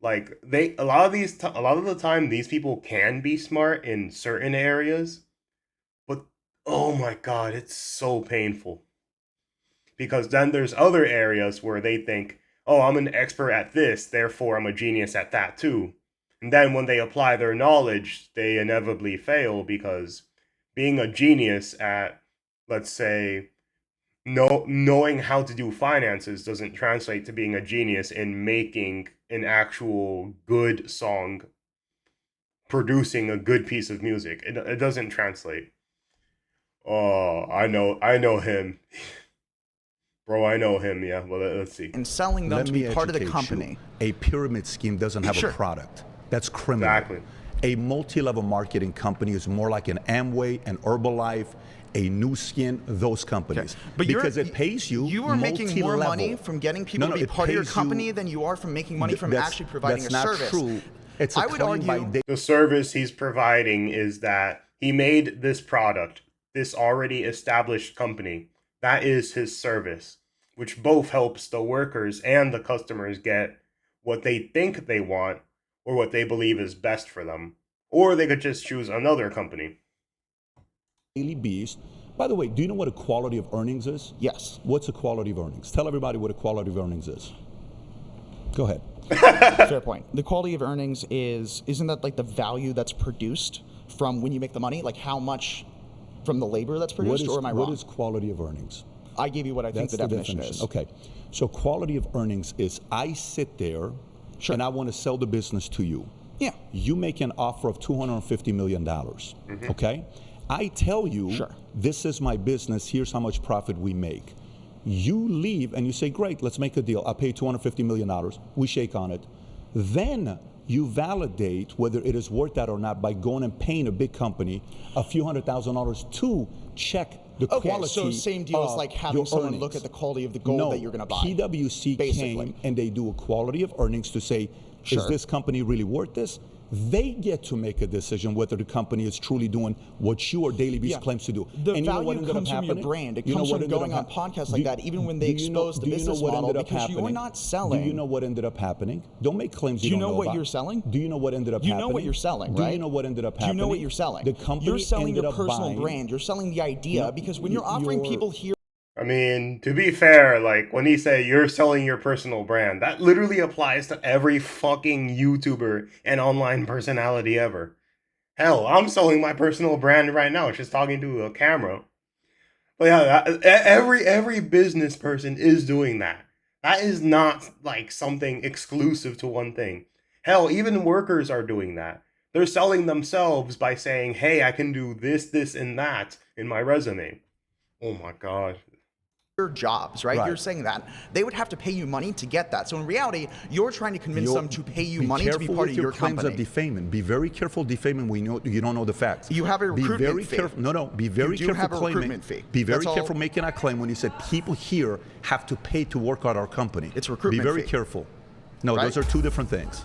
Like a lot of the time, these people can be smart in certain areas, but oh my God, it's so painful. Because then there's other areas where they think, oh, I'm an expert at this, therefore I'm a genius at that too. And then when they apply their knowledge, they inevitably fail because being a genius at, let's say, knowing how to do finances doesn't translate to being a genius in making an actual good song, producing a good piece of music. It doesn't translate. Oh, I know him. Bro, I know him, yeah. Well, let's see. And selling them Let to me be part of the educate company. you. A pyramid scheme doesn't have Sure. a product. That's criminal. Exactly. A multi-level marketing company is more like an Amway, an Herbalife, a New Skin, those companies. But because it pays you. You are making more multi-level. money from getting people No, to be it part of your pays company you- than you are from making money from That's- actually providing that's a not service. true. It's a I would claim by argue- The service he's providing is that he made this product, this already established company. That is his service, which both helps the workers and the customers get what they think they want or what they believe is best for them. Or they could just choose another company. Daily Beast. By the way, do you know what a quality of earnings is? Yes. What's a quality of earnings? Tell everybody what a quality of earnings is. Go ahead. Fair point. The quality of earnings isn't that like the value that's produced from when you make the money? Like how much from the labor that's produced, or am I wrong? What is quality of earnings? I gave you what I think That's the definition is. Okay. So quality of earnings is I sit there and I want to sell the business to you. Yeah. You make an offer of $250 million. Okay? I tell you, this is my business. Here's how much profit we make. You leave and you say, great, let's make a deal. I'll pay $250 million. We shake on it. Then you validate whether it is worth that or not by going and paying a big company a few $100,000 to check the quality. So same deal as like having your someone earnings. look at the quality of the gold that you're going to buy. PwC basically. came and they do a quality of earnings to say, is this company really worth this? They get to make a decision whether the company is truly doing what you or Daily Beast claims to do. The and you know what value ended comes up from your happening? brand. It You know comes what from ended going up on hap- podcasts like that, even when they expose the business model, because you're not selling. Do you know what ended up happening? Don't make claims Do you you don't know know what about. you're selling? Do you know what ended up You happening? know what you're selling, Do right? you know what ended up Do you happening? know what you're selling? The company You're selling ended your up personal buying, brand. You're selling the idea, because when you're offering people here. I mean, to be fair, like when he say you're selling your personal brand, that literally applies to every fucking YouTuber and online personality ever. Hell, I'm selling my personal brand right now, just talking to a camera. But yeah, every business person is doing that. That is not like something exclusive to one thing. Hell, even workers are doing that. They're selling themselves by saying, hey, I can do this, this, and that in my resume. Oh my God. Your jobs, right? You're saying that they would have to pay you money to get that. So in reality, you're trying to convince them to pay you money to be part of your claims company. of defaming. Be very careful defaming when you don't know the facts. You have a recruitment be very fee. Careful. No. Be very You do careful have a claiming. recruitment fee. Be very That's all. careful making that claim when you said people here have to pay to work at our company. It's recruitment Be very fee. careful. No, those are two different things.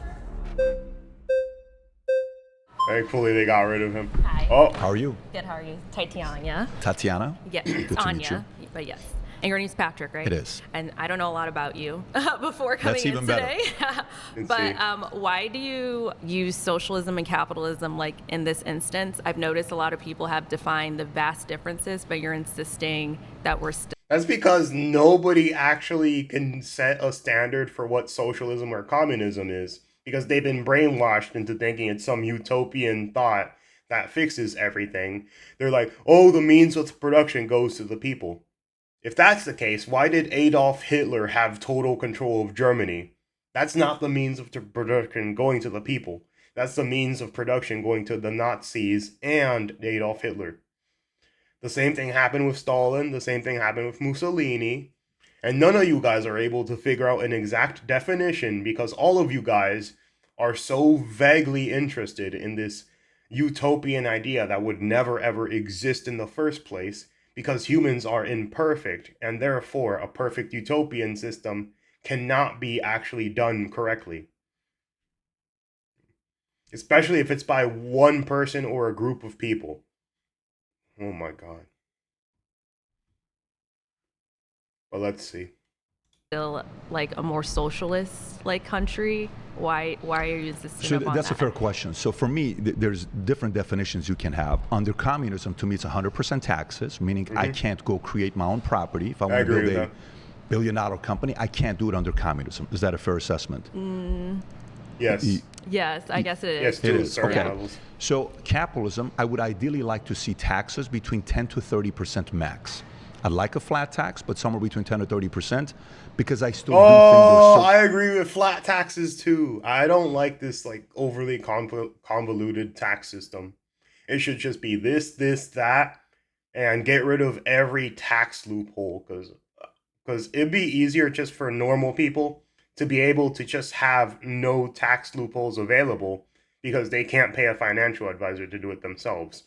Thankfully, they got rid of him. Hi. Oh, how are you? Good, how are you? Tatiana. Tatiana? Yeah, Good it's to Anya, meet you. but yes. And your name's Patrick, right? It is. And I don't know a lot about you before coming That's even in better. today. But why do you use socialism and capitalism like in this instance? I've noticed a lot of people have defined the vast differences, but you're insisting that we're still. That's because nobody actually can set a standard for what socialism or communism is, because they've been brainwashed into thinking it's some utopian thought that fixes everything. They're like, oh, the means of production goes to the people. If that's the case, why did Adolf Hitler have total control of Germany? That's not the means of production going to the people. That's the means of production going to the Nazis and Adolf Hitler. The same thing happened with Stalin. The same thing happened with Mussolini. And none of you guys are able to figure out an exact definition because all of you guys are so vaguely interested in this utopian idea that would never ever exist in the first place, because humans are imperfect and therefore a perfect utopian system cannot be actually done correctly. Especially if it's by one person or a group of people. Oh my god. Well, let's see. Still like a more socialist like country. Why are you insisting So upon that's that? a fair question. So for me, there's different definitions you can have. Under communism, to me, it's 100% taxes, meaning I can't go create my own property. If I want to build a billion-dollar company, I can't do it under communism. Is that a fair assessment? Yes. Yes, I guess it is. Yes, to certain levels. So capitalism, I would ideally like to see taxes between 10 to 30% max. I'd like a flat tax, but somewhere between 10 to 30%, because I still do think there's I agree with flat taxes too. I don't like this like overly convoluted tax system. It should just be this, that, and get rid of every tax loophole, because it'd be easier just for normal people to be able to just have no tax loopholes available because they can't pay a financial advisor to do it themselves.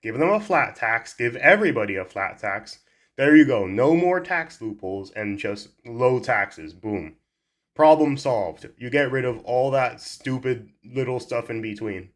Give them a flat tax, give everybody a flat tax. There you go. No more tax loopholes and just low taxes. Boom. Problem solved. You get rid of all that stupid little stuff in between.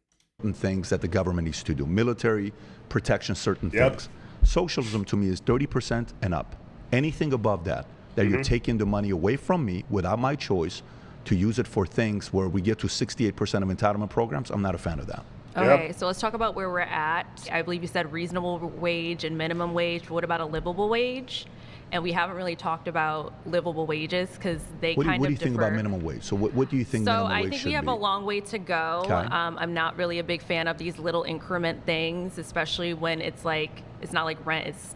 things that the government needs to do. Military protection, certain things. Socialism to me is 30% and up. Anything above that, you're taking the money away from me without my choice to use it for things where we get to 68% of entitlement programs, I'm not a fan of that. Okay, so let's talk about where we're at. I believe you said reasonable wage and minimum wage. What about a livable wage? And we haven't really talked about livable wages because they What do you differ. think about minimum wage? So what do you think minimum wage should be? So I think we have a long way to go. Okay. I'm not really a big fan of these little increment things, especially when it's not like rent. It's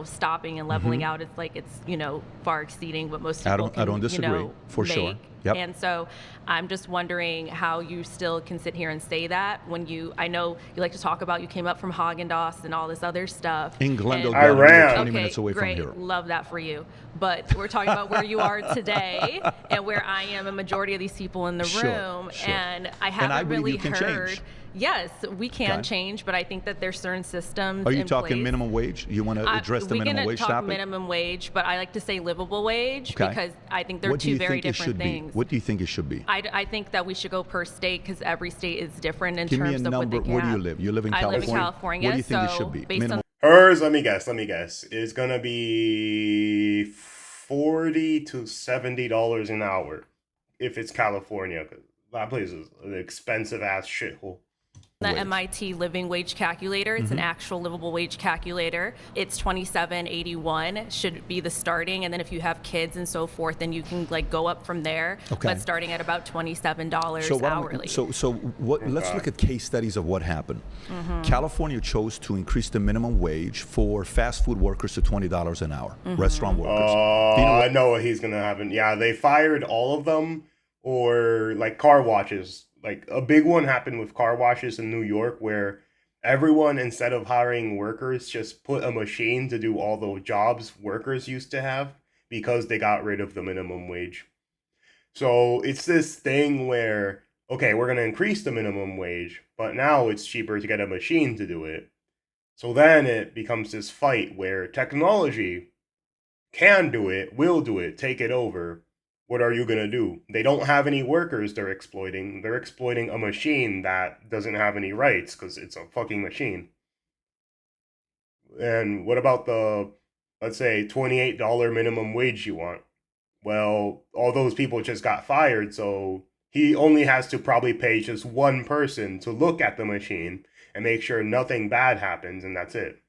stopping and leveling out. It's like it's far exceeding what most people I don't disagree, for sure. make. Yep. And so I'm just wondering how you still can sit here and say that when I know you like to talk about you came up from Haagen-Dazs and all this other stuff. In Glendale, I ran 20 minutes away great. from here. Love that for you. But we're talking about where you are today and where I am, a majority of these people in the room. Sure. And I haven't I believe really you can heard. change. Yes, we can Okay. change, but I think that there's certain systems. Are you in talking place. minimum wage? You want to address the minimum wage We can talk topic? minimum wage, but I like to say livable wage Okay. because I think they're What do two you very think it different should things. be? What do you think it should be? I think that we should go per state because every state is different in Give me a terms of what number. they can Where do you have. live? You live in I California? live in California. What do you think it so should be? based Minimum. Hers, let me guess, is gonna be $40 to $70 an hour if it's California, 'cause that place is an expensive ass shithole. The Wage. MIT living wage calculator. It's an actual livable wage calculator. It's $27.81 should be the starting, and then if you have kids and so forth, then you can go up from there. Okay. But starting at about $27 hourly. Let's look at case studies of what happened. California chose to increase the minimum wage for fast food workers to $20 an hour, restaurant workers. Oh, Do you know I know what he's gonna happen. Yeah, they fired all of them, or like car washes. Like a big one happened with car washes in New York, where everyone, instead of hiring workers, just put a machine to do all the jobs workers used to have because they got rid of the minimum wage. So it's this thing where, okay, we're gonna increase the minimum wage, but now it's cheaper to get a machine to do it. So then it becomes this fight where technology can do it, will do it, take it over. What are you going to do? They don't have any workers they're exploiting. They're exploiting a machine that doesn't have any rights because it's a fucking machine. And what about the, let's say, $28 minimum wage you want? Well, all those people just got fired, so he only has to probably pay just one person to look at the machine and make sure nothing bad happens, and that's it.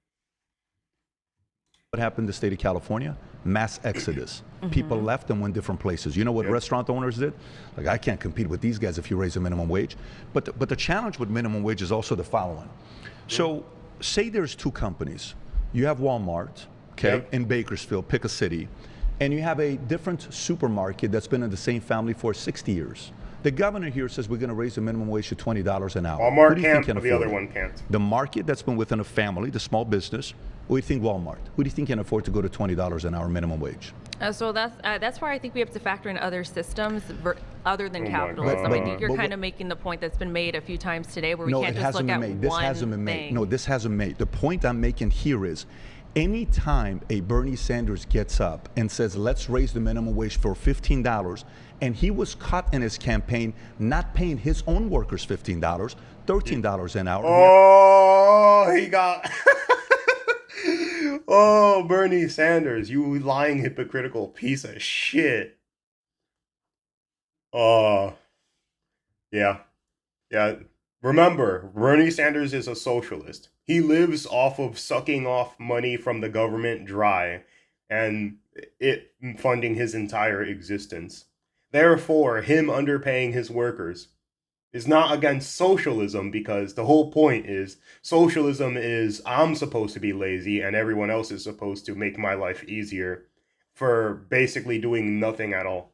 What happened in the state of California? Mass exodus. People left and went different places. You know what restaurant owners did? Like, I can't compete with these guys if you raise the minimum wage. But the challenge with minimum wage is also the following. So say there's two companies. You have Walmart, in Bakersfield, pick a city, and you have a different supermarket that's been in the same family for 60 years. The governor here says we're going to raise the minimum wage to $20 an hour. Walmart can't, but the other one can't. The market that's been within a family, the small business, who do you think Walmart? Who do you think can afford to go to $20 an hour minimum wage? So that's why I think we have to factor in other systems other than capitalism. God. I think you're kind of making the point that's been made a few times today, where we can't just look at one This hasn't been thing. made. No, this hasn't made. The point I'm making here is, anytime a Bernie Sanders gets up and says, let's raise the minimum wage for $15, and he was caught in his campaign not paying his own workers $15, $13 an hour. Oh, he got... Oh, Bernie Sanders, you lying, hypocritical piece of shit. Yeah. Remember, Bernie Sanders is a socialist. He lives off of sucking off money from the government dry and it funding his entire existence. Therefore, him underpaying his workers is not against socialism, because the whole point is socialism is I'm supposed to be lazy and everyone else is supposed to make my life easier for basically doing nothing at all.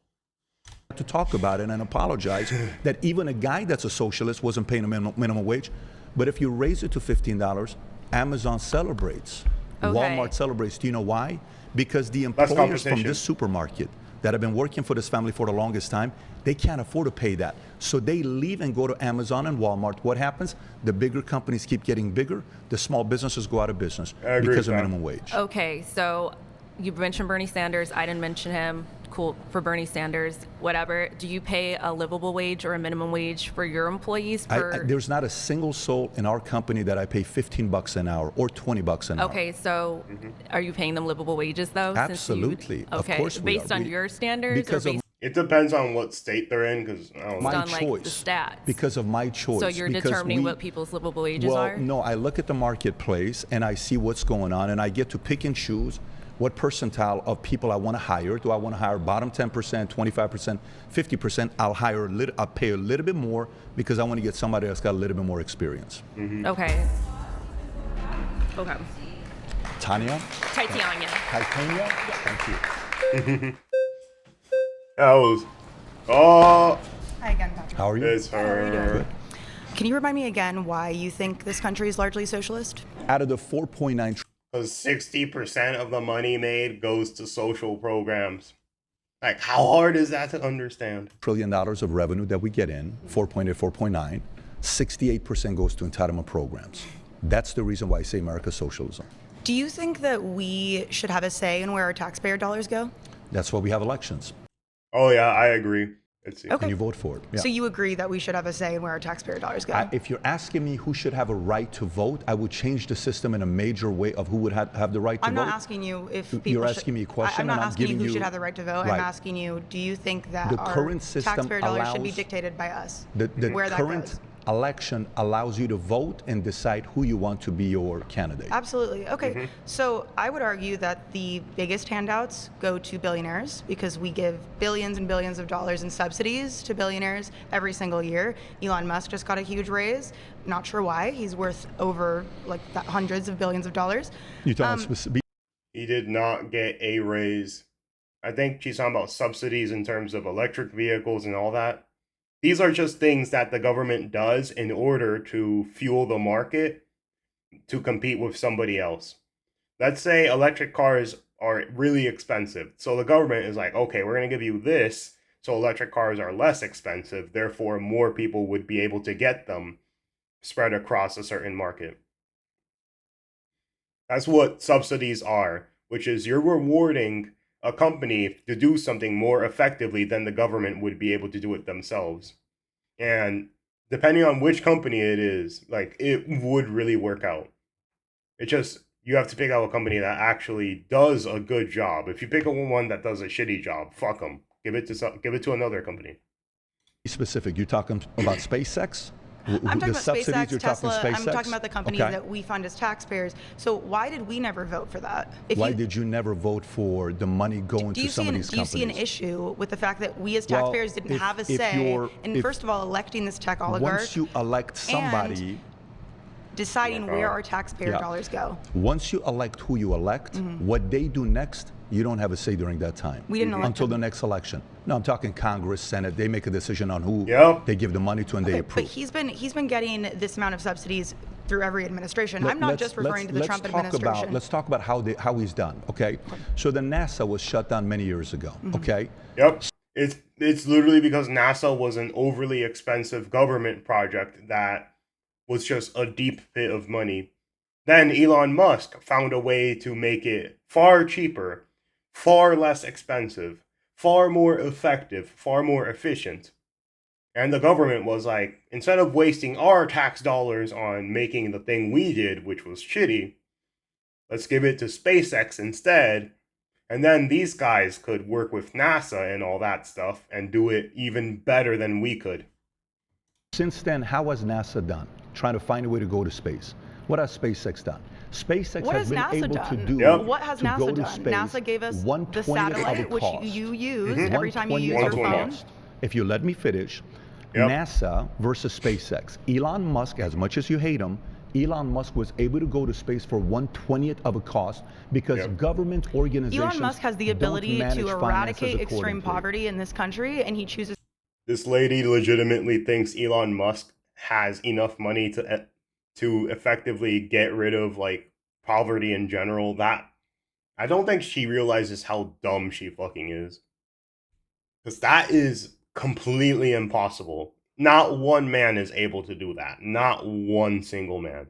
To talk about it and apologize that even a guy that's a socialist wasn't paying a minimum wage. But if you raise it to $15, Amazon celebrates. Okay. Walmart celebrates. Do you know why? Because the employers from this supermarket that have been working for this family for the longest time, they can't afford to pay that. So they leave and go to Amazon and Walmart. What happens? The bigger companies keep getting bigger. The small businesses go out of business because of minimum wage. Okay, so you mentioned Bernie Sanders. I didn't mention him. Cool for Bernie Sanders, whatever. Do you pay a livable wage or a minimum wage for your employees? There's not a single soul in our company that I pay $15 an hour or $20 an hour. Okay, so are you paying them livable wages though? Absolutely. Okay, of course we based are. on your standards? Because or it depends on what state they're in, because I don't know. my choice. Like the stats. Because of my choice. So you're determining what people's livable wages are? Well, no, I look at the marketplace and I see what's going on, and I get to pick and choose what percentile of people I want to hire. Do I want to hire bottom 10%, 25%, 50%? I'll pay a little bit more because I want to get somebody that's got a little bit more experience. Okay. Tanya? Titania. Titania? Thank you. Oh. Hi again, Patrick. How are you? It's her. Good. Can you remind me again why you think this country is largely socialist? Out of the 4.9 Because 60% of the money made goes to social programs. Like, how hard is that to understand? trillion of revenue that we get in, 4.8, 4.9, 68% goes to entitlement programs. That's the reason why I say America's socialism. Do you think that we should have a say in where our taxpayer dollars go? That's why we have elections. Oh, yeah, I agree. Let's see. Okay. And you vote for it. Yeah. So you agree that we should have a say in where our taxpayer dollars go? If you're asking me who should have a right to vote, I would change the system in a major way of who would have the right to vote. I'm not asking you if people You're asking me a question, I'm not and I'm asking you giving who you- should have the right to vote. Right. I'm asking you, do you think that The our current system taxpayer dollars should be allows- dictated by us? The where that current goes? election allows you to vote and decide who you want to be your candidate. Absolutely. Okay. So I would argue that the biggest handouts go to billionaires because we give billions and billions of dollars in subsidies to billionaires every single year. Elon Musk just got a huge raise. Not sure why. He's worth over hundreds of billions of dollars. You're talking specific. He did not get a raise. I think she's talking about subsidies in terms of electric vehicles and all that. These are just things that the government does in order to fuel the market to compete with somebody else. Let's say electric cars are really expensive. So the government is like, okay, we're going to give you this so electric cars are less expensive. Therefore, more people would be able to get them spread across a certain market. That's what subsidies are, which is you're rewarding a company to do something more effectively than the government would be able to do it themselves. And depending on which company it is, like, it would really work out. It just, you have to pick out a company that actually does a good job. If you pick up one that does a shitty job, fuck them. Give it to another company. Specific. You're talking about SpaceX? I'm talking about subsidies, SpaceX, you're talking Tesla. I'm SpaceX? talking about the companies Okay. that we fund as taxpayers. So why did we never vote for that? Why did you never vote for the money going to some of these do you companies? see an issue with the fact that we as Well, taxpayers didn't if- have a if say you're- in, if- first of all, electing this tech oligarch, Once you elect somebody, deciding where our taxpayer Yeah. dollars go? once you elect who you elect, what they do next, you don't have a say during that time. We didn't elect until them. the next election. No, I'm talking Congress, Senate. They make a decision on who Yep. they give the money to and they Okay, approve. but he's been getting this amount of subsidies through every administration. I'm not Let's- just referring to the let's Trump talk administration. let's talk about how he's done. Okay, so the NASA was shut down many years ago. Okay, Yep. It's literally because NASA was an overly expensive government project that was just a deep pit of money. Then Elon Musk found a way to make it far cheaper, far less expensive, far more effective, far more efficient. And the government was like, instead of wasting our tax dollars on making the thing we did, which was shitty, let's give it to SpaceX instead. And then these guys could work with NASA and all that stuff and do it even better than we could. since then, how has NASA done? Trying to find a way to go to space. What has SpaceX done? SpaceX What has has been NASA able done? to do Yep. What has to NASA go to done? space NASA gave us the 1/20th of satellite, the which cost. you use every time you use 1/20th your of the phone. cost. If you let me finish, Yep. NASA versus SpaceX. Elon Musk, as much as you hate him, Elon Musk was able to go to space for 1/20th of a cost because Yep. government organizations Elon Musk has the don't ability manage to finances eradicate extreme accordingly. poverty in this country, and he chooses. This lady legitimately thinks Elon Musk has enough money to effectively get rid of like poverty in general. That I don't think she realizes how dumb she fucking is. Because that is completely impossible. Not one man is able to do that. Not one single man.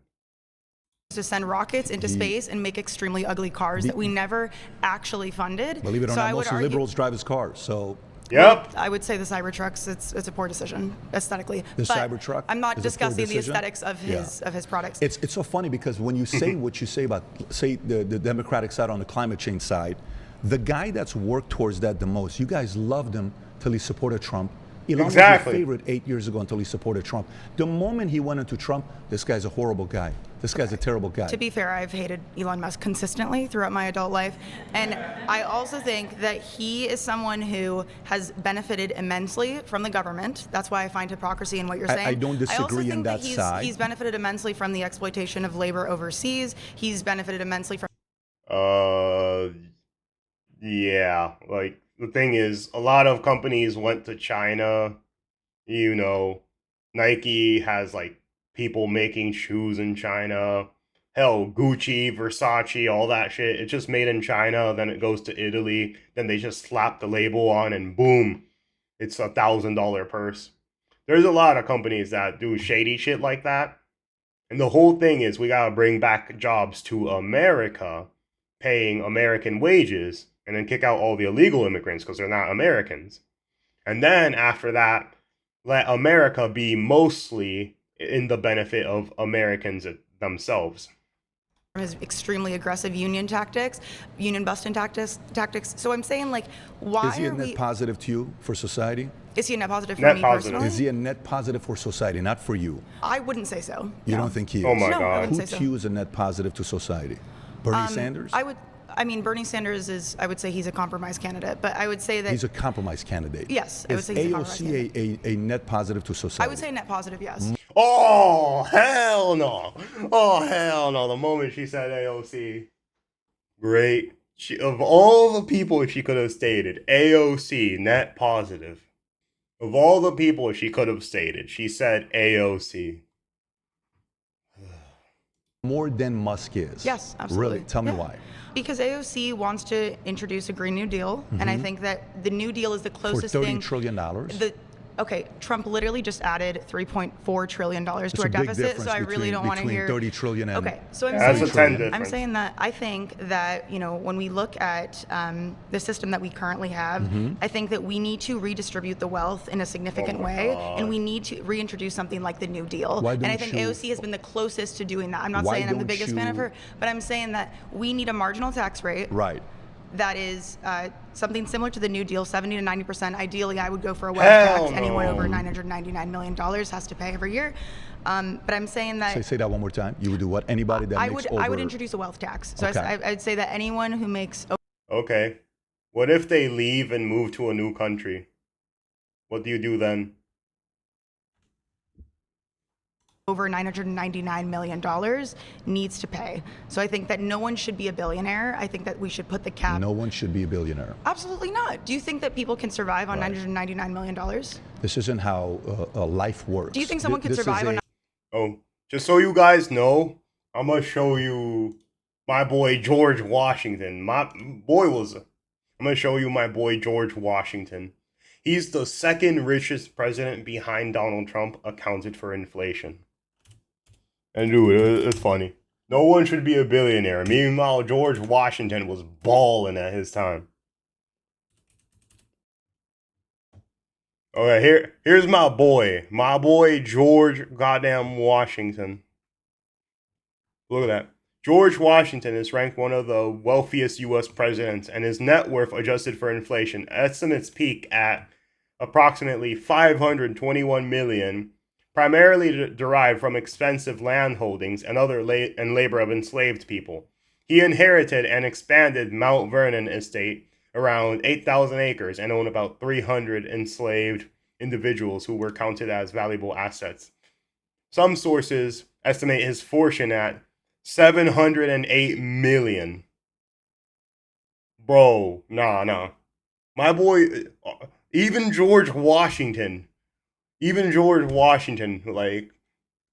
To send rockets into space and make extremely ugly cars that we never actually funded. Believe it or So not, I would most argue- liberals drive his cars. So Yep. I would say the Cybertrucks. It's a poor decision aesthetically. The but Cybertruck I'm not is a poor discussing the decision? aesthetics of his products. it's so funny because when you say what you say about the Democratic side on the climate change side, the guy that's worked towards that the most, you guys loved him till he supported Trump. Elon Exactly. was your favorite 8 years ago until he supported Trump. The moment he went into Trump, this guy's a horrible guy. This guy's a terrible guy. To be fair, I've hated Elon Musk consistently throughout my adult life. And I also think that he is someone who has benefited immensely from the government. That's why I find hypocrisy in what you're saying. I don't I also disagree think in that he's, side. He's benefited immensely from the exploitation of labor overseas. He's benefited immensely from. Yeah. Like, the thing is, a lot of companies went to China. You know, Nike has, like, people making shoes in China. Hell, Gucci, Versace, all that shit. It's just made in China, then it goes to Italy. Then they just slap the label on and boom, it's $1,000 purse. There's a lot of companies that do shady shit like that. And the whole thing is we gotta bring back jobs to America, paying American wages, and then kick out all the illegal immigrants because they're not Americans. And then after that, let America be mostly in the benefit of Americans themselves. His extremely aggressive union tactics, union busting tactics. So I'm saying, like, why Is he a are net we? positive to you for society? Is he a net positive for Net me positive. personally? Is he a net positive for society, not for you? I wouldn't say so. You no. don't think he is? Oh my No, I God. wouldn't Who say to so. you is a net positive to society? Bernie Sanders? I mean, Bernie Sanders is, I would say he's a compromise candidate, but I would say that. He's a compromise candidate. Yes, I would Is say he's a compromise AOC a net positive to society? I would say net positive, yes. Oh, hell no. Oh, hell no. The moment she said AOC, great. Of all the people she could have stated, AOC, net positive. Of all the people she could have stated, she said AOC. More than Musk is. Yes, absolutely. Really? Tell me Yeah. why. Because AOC wants to introduce a Green New Deal, and I think that the New Deal is the For closest $30 thing. trillion? Okay, Trump literally just added $3.4 trillion to It's our a big deficit, difference so I really don't want to between hear. 30 trillion and Okay, so I'm That's saying, a 10 I'm difference. saying that I think that, you know, when we look at the system that we currently have, I think that we need to redistribute the wealth in a significant Oh my way, God. and we need to reintroduce something like the New Deal. Why And I don't think you- AOC has been the closest to doing that. I'm not Why saying I'm the don't biggest fan of you- her, but I'm saying that we need a marginal tax rate Right. that is something similar to the New Deal, 70 to 90%. Ideally, I would go for a wealth Hell tax. Anyone no. over $999 million has to pay every year. But I'm saying that Say that one more time. You would do what? Anybody that makes over... I would introduce a wealth tax. So Okay. I'd say that anyone who makes Okay. What if they leave and move to a new country? What do you do then? over $999 million needs to pay. So I think that no one should be a billionaire. I think that we should put the cap. No one should be a billionaire. Absolutely not. Do you think that people can survive on $999 million? This isn't how life works. Do you think someone could survive on? Oh, just so you guys know, I'm gonna show you my boy George Washington. I'm gonna show you my boy George Washington. He's the second richest president behind Donald Trump, accounted for inflation. And dude, it's funny. No one should be a billionaire. Meanwhile, George Washington was balling at his time. Okay, here's my boy George goddamn Washington. Look at that. George Washington is ranked one of the wealthiest U.S. presidents, and his net worth adjusted for inflation estimates peak at approximately $521 million, primarily derived from expensive land holdings and other labor of enslaved people. He inherited and expanded Mount Vernon estate, around 8,000 acres, and owned about 300 enslaved individuals who were counted as valuable assets. Some sources estimate his fortune at $708 million. Bro, nah. My boy, even George Washington, like,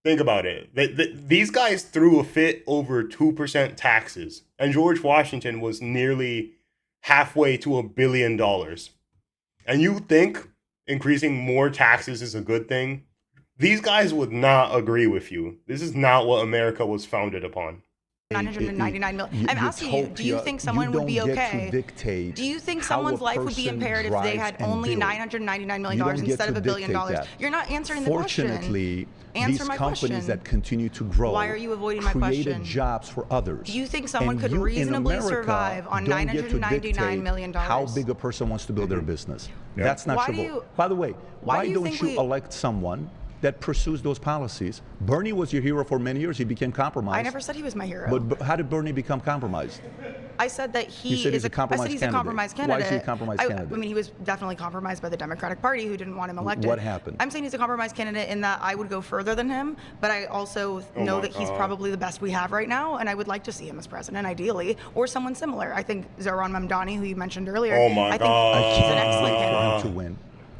think about it. These guys threw a fit over 2% taxes, and George Washington was nearly halfway to $1 billion. And you think increasing more taxes is a good thing? These guys would not agree with you. This is not what America was founded upon. 999 million. I'm asking you, do you think someone would be okay? Do you think someone's life would be impaired if they had only $999 million instead of $1 billion? You're not answering the question. Fortunately, these companies that continue to grow Why are you avoiding my question? created jobs for others. Do you think someone could reasonably survive on $999 million? How big a person wants to build their business? That's not true. By the way, why don't you elect someone that pursues those policies? Bernie was your hero for many years. He became compromised. I never said he was my hero. But how did Bernie become compromised? I said that he's a compromised candidate. Why is he a compromised candidate? I mean, he was definitely compromised by the Democratic Party, who didn't want him elected. What happened? I'm saying he's a compromised candidate in that I would go further than him, but I also know that he's probably the best we have right now, and I would like to see him as president, ideally, or someone similar. I think Zohran Mamdani, who you mentioned earlier, I think he's an excellent candidate. To win.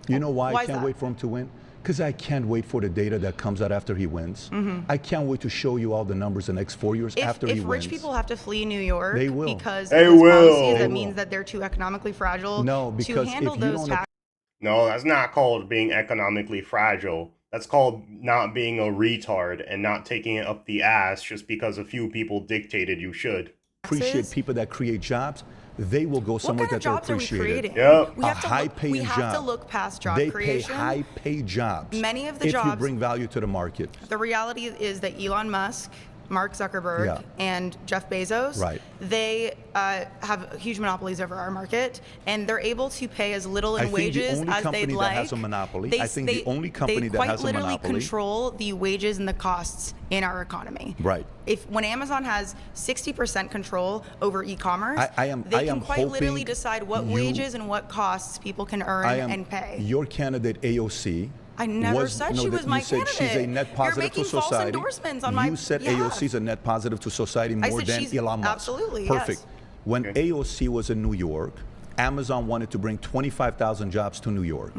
You know why I can't wait for him to win? Because I can't wait for the data that comes out after he wins. I can't wait to show you all the numbers the next 4 years after he wins. If rich people have to flee New York because they of those will. policies, that means that they're too economically fragile to handle those taxes. No, that's not called being economically fragile. That's called not being a retard and not taking it up the ass just because a few people dictated you should. Appreciate people that create jobs. They will go somewhere that they're appreciated. Yep. We have to look past job creation. They pay high-paid jobs. Many of the if jobs, you bring value to the market. The reality is that Elon Musk, Mark Zuckerberg, and Jeff Bezos, they have huge monopolies over our market, and they're able to pay as little in wages as they'd like. Has a monopoly. I think the only company that has a monopoly. They quite literally control the wages and the costs in our economy. Right. When Amazon has 60% control over e-commerce, they can quite literally decide what wages and what costs people can earn and pay. Your candidate AOC. I never said she was my candidate. She's a net positive to society. False endorsements on you said AOC is a net positive to society more than Elon Musk. Absolutely, perfect. When AOC was in New York, Amazon wanted to bring 25,000 jobs to New York.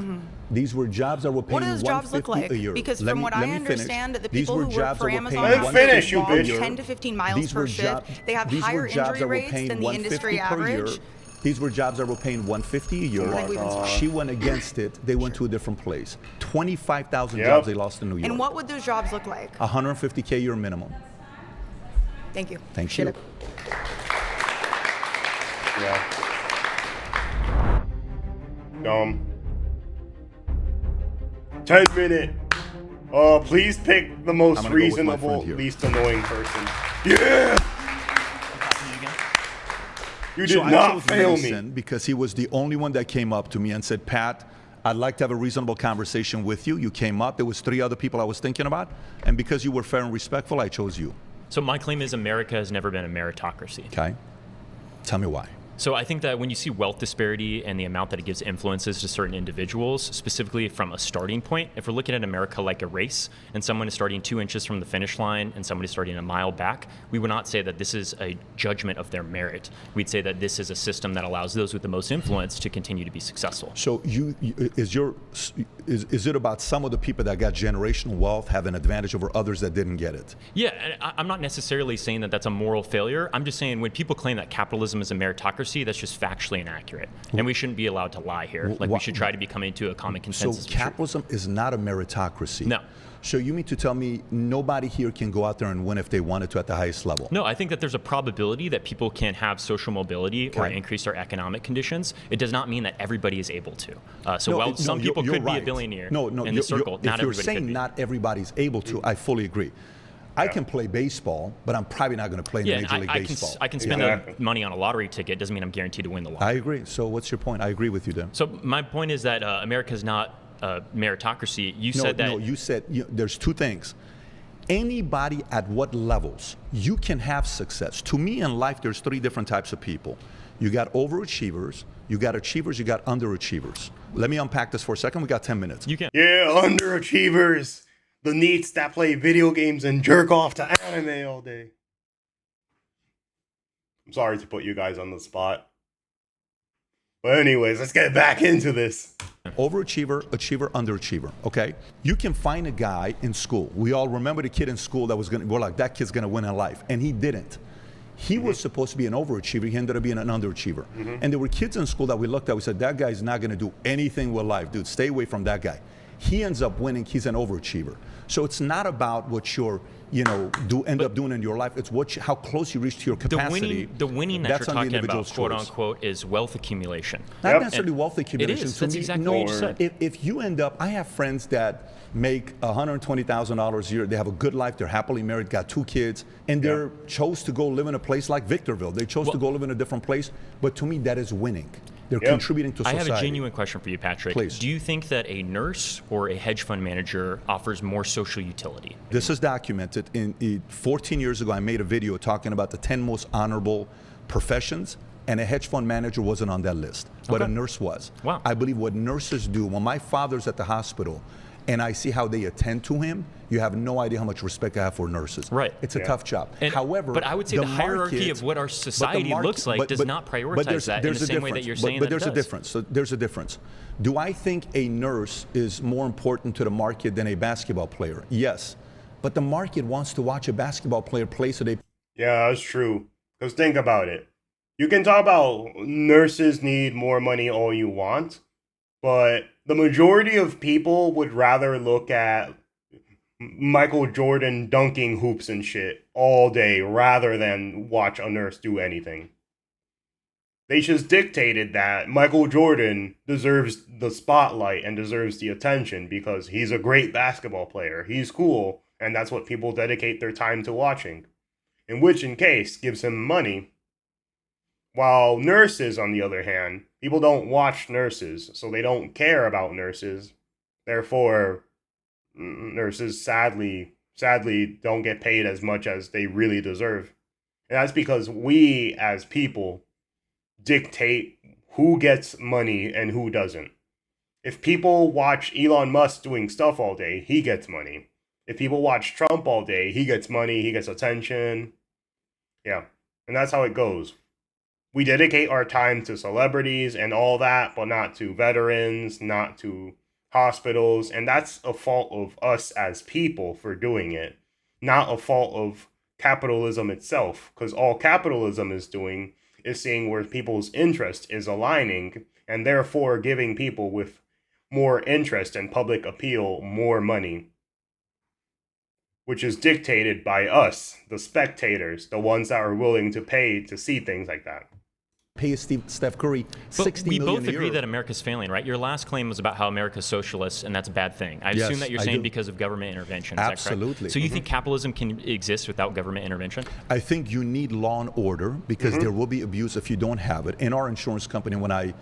These were jobs that were paying $150 a year. Because from what I understand, the these people were who work for Amazon walk 10 to 15 miles per shift. They have higher injury rates than the industry average. These were jobs that were paying $150 a year. She went against it. They went to a different place. 25,000 jobs they lost in New York. And what would those jobs look like? $150K a year minimum. Thank you. Thank you. Yeah. 10-minute. Please pick the most reasonable, least annoying person. Yeah! You did So I not chose fail Mason me. because he was the only one that came up to me and said, Pat, I'd like to have a reasonable conversation with you. You came up. There was 3 other people I was thinking about. And because you were fair and respectful, I chose you. So my claim is America has never been a meritocracy. Okay. Tell me why. So I think that when you see wealth disparity and the amount that it gives influences to certain individuals, specifically from a starting point, if we're looking at America like a race and someone is starting 2 inches from the finish line and somebody is starting a mile back, we would not say that this is a judgment of their merit. We'd say that this is a system that allows those with the most influence to continue to be successful. So is it about some of the people that got generational wealth have an advantage over others that didn't get it? Yeah, and I'm not necessarily saying that that's a moral failure. I'm just saying when people claim that capitalism is a meritocracy, that's just factually inaccurate. And we shouldn't be allowed to lie here. Like, we should try to be coming to a common consensus. So capitalism is not a meritocracy? No. So you mean to tell me nobody here can go out there and win if they wanted to at the highest level? No, I think that there's a probability that people can have social mobility or increase their economic conditions. It does not mean that everybody is able to. While some people could be a billionaire in the circle, not everybody If you're saying not everybody's able to, I fully agree. I can play baseball, but I'm probably not going to play in Major League Baseball. I can spend the money on a lottery ticket. Doesn't mean I'm guaranteed to win the lottery. I agree. So what's your point? I agree with you there. So my point is that America is not a meritocracy. You said that. No, you said there's 2 things. Anybody at what levels, you can have success. To me in life, there's 3 different types of people. You got overachievers, you got achievers, you got underachievers. Let me unpack this for a second. We got 10 minutes. You can. Yeah, underachievers. The neats that play video games and jerk off to anime all day. I'm sorry to put you guys on the spot. But anyways, let's get back into this. Overachiever, achiever, underachiever, okay? You can find a guy in school. We all remember the kid in school that we're like, that kid's gonna win in life. And he didn't. He was supposed to be an overachiever. He ended up being an underachiever. And there were kids in school that we looked at, we said, that guy's not gonna do anything with life. Dude, stay away from that guy. He ends up winning, he's an overachiever. So it's not about what you're, end up doing in your life. It's how close you reach to your capacity. The winning that That's you're on the talking about, individual's quote choice. unquote, is wealth accumulation. Not necessarily wealth accumulation. It is. To That's me, exactly no, what you said. If you end up, I have friends that make $120,000 a year. They have a good life. They're happily married, got 2 kids, and they chose to go live in a place like Victorville. They chose to go live in a different place. But to me, that is winning. They're contributing to society. I have a genuine question for you, Patrick. Please. Do you think that a nurse or a hedge fund manager offers more social utility? This is documented. In 14 years ago, I made a video talking about the 10 most honorable professions, and a hedge fund manager wasn't on that list, but a nurse was. Wow. I believe what nurses do, when my father's at the hospital and I see how they attend to him, you have no idea how much respect I have for nurses. Right. It's a tough job. However, but I would say the hierarchy of what our society looks like does not prioritize that in the same way that you're saying but that it there's a does. difference. So there's a difference. Do I think a nurse is more important to the market than a basketball player? Yes. But the market wants to watch a basketball player play, so they... Yeah, that's true. Because think about it. You can talk about nurses need more money all you want, but the majority of people would rather look at Michael Jordan dunking hoops and shit all day rather than watch a nurse do anything. They just dictated that Michael Jordan deserves the spotlight and deserves the attention because he's a great basketball player. He's cool, and that's what people dedicate their time to watching. In which case gives him money. While nurses, on the other hand, people don't watch nurses, so they don't care about nurses. Therefore, nurses sadly don't get paid as much as they really deserve. And that's because we, as people, dictate who gets money and who doesn't. If people watch Elon Musk doing stuff all day, he gets money. If people watch Trump all day, he gets money, he gets attention. Yeah, and that's how it goes. We dedicate our time to celebrities and all that, but not to veterans, not to hospitals. And that's a fault of us as people for doing it, not a fault of capitalism itself. Because all capitalism is doing is seeing where people's interest is aligning and therefore giving people with more interest and public appeal more money. Which is dictated by us, the spectators, the ones that are willing to pay to see things like that. pay Steph Curry $60 million we both a year. agree that America's failing, right? Your last claim was about how America's socialist, and that's a bad thing. I assume that you're saying because of government intervention. Is Absolutely. That correct? So you think capitalism can exist without government intervention? I think you need law and order because there will be abuse if you don't have it. In our insurance company, when I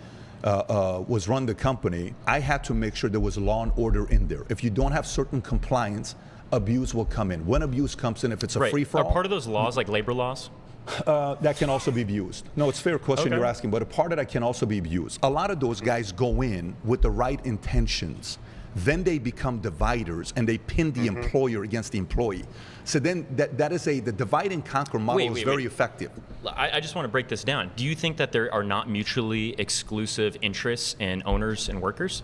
was run the company, I had to make sure there was law and order in there. If you don't have certain compliance, abuse will come in. When abuse comes in, if it's a free-for-all. Are part of those laws like labor laws? That can also be abused. No, it's a fair question you're asking, but a part of that can also be abused. A lot of those guys go in with the right intentions. Then they become dividers and they pin the employer against the employee. So then that is the divide and conquer model is very effective. I just want to break this down. Do you think that there are not mutually exclusive interests in owners and workers?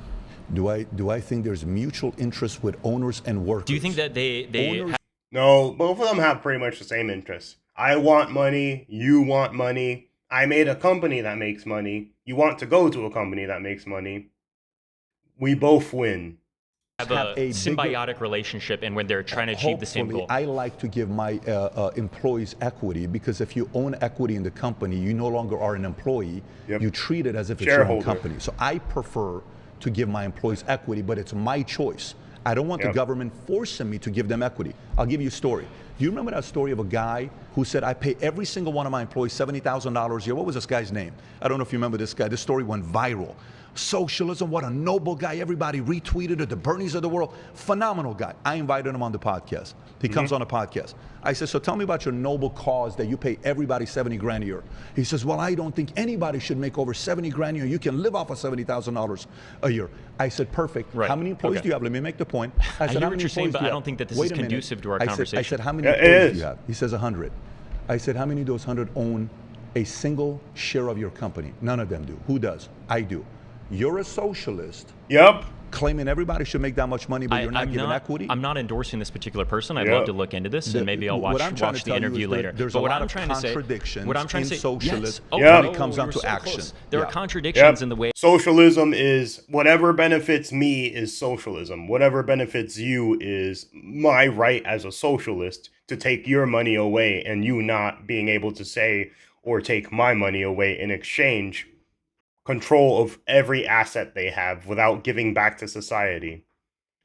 Do I think there's mutual interest with owners and workers? Do you think that they No, both of them have pretty much the same interests. I want money, you want money. I made a company that makes money. You want to go to a company that makes money. We both win. Have a symbiotic relationship, and when they're trying to achieve the same goal. I like to give my employees equity because if you own equity in the company, you no longer are an employee. You treat it as if it's your own company. So I prefer to give my employees equity, but it's my choice. I don't want the government forcing me to give them equity. I'll give you a story. Do you remember that story of a guy who said, I pay every single one of my employees $70,000 a year? What was this guy's name? I don't know if you remember this guy. This story went viral. Socialism, what a noble guy. Everybody retweeted it, the Bernies of the world. Phenomenal guy. I invited him on the podcast. He comes on the podcast. I said, so tell me about your noble cause that you pay everybody 70 grand a year. He says, well, I don't think anybody should make over 70 grand a year. You can live off of $70,000 a year. I said, perfect. How many employees do you have? Let me make the point. I hear what you're saying, but I don't think that this is conducive to our conversation. I said, how many employees do you have? He says 100. I said, how many of those 100 own a single share of your company? None of them do. Who does? I do. You're a socialist. Claiming everybody should make that much money, but you're not giving equity. I'm not endorsing this particular person. I'd love to look into this, and maybe I'll watch the interview later. There's a lot of contradictions in socialism when it comes down to action. There are contradictions in the way. Socialism is whatever benefits me is socialism. Whatever benefits you is my right as a socialist to take your money away and you not being able to say or take my money away in exchange control of every asset they have without giving back to society.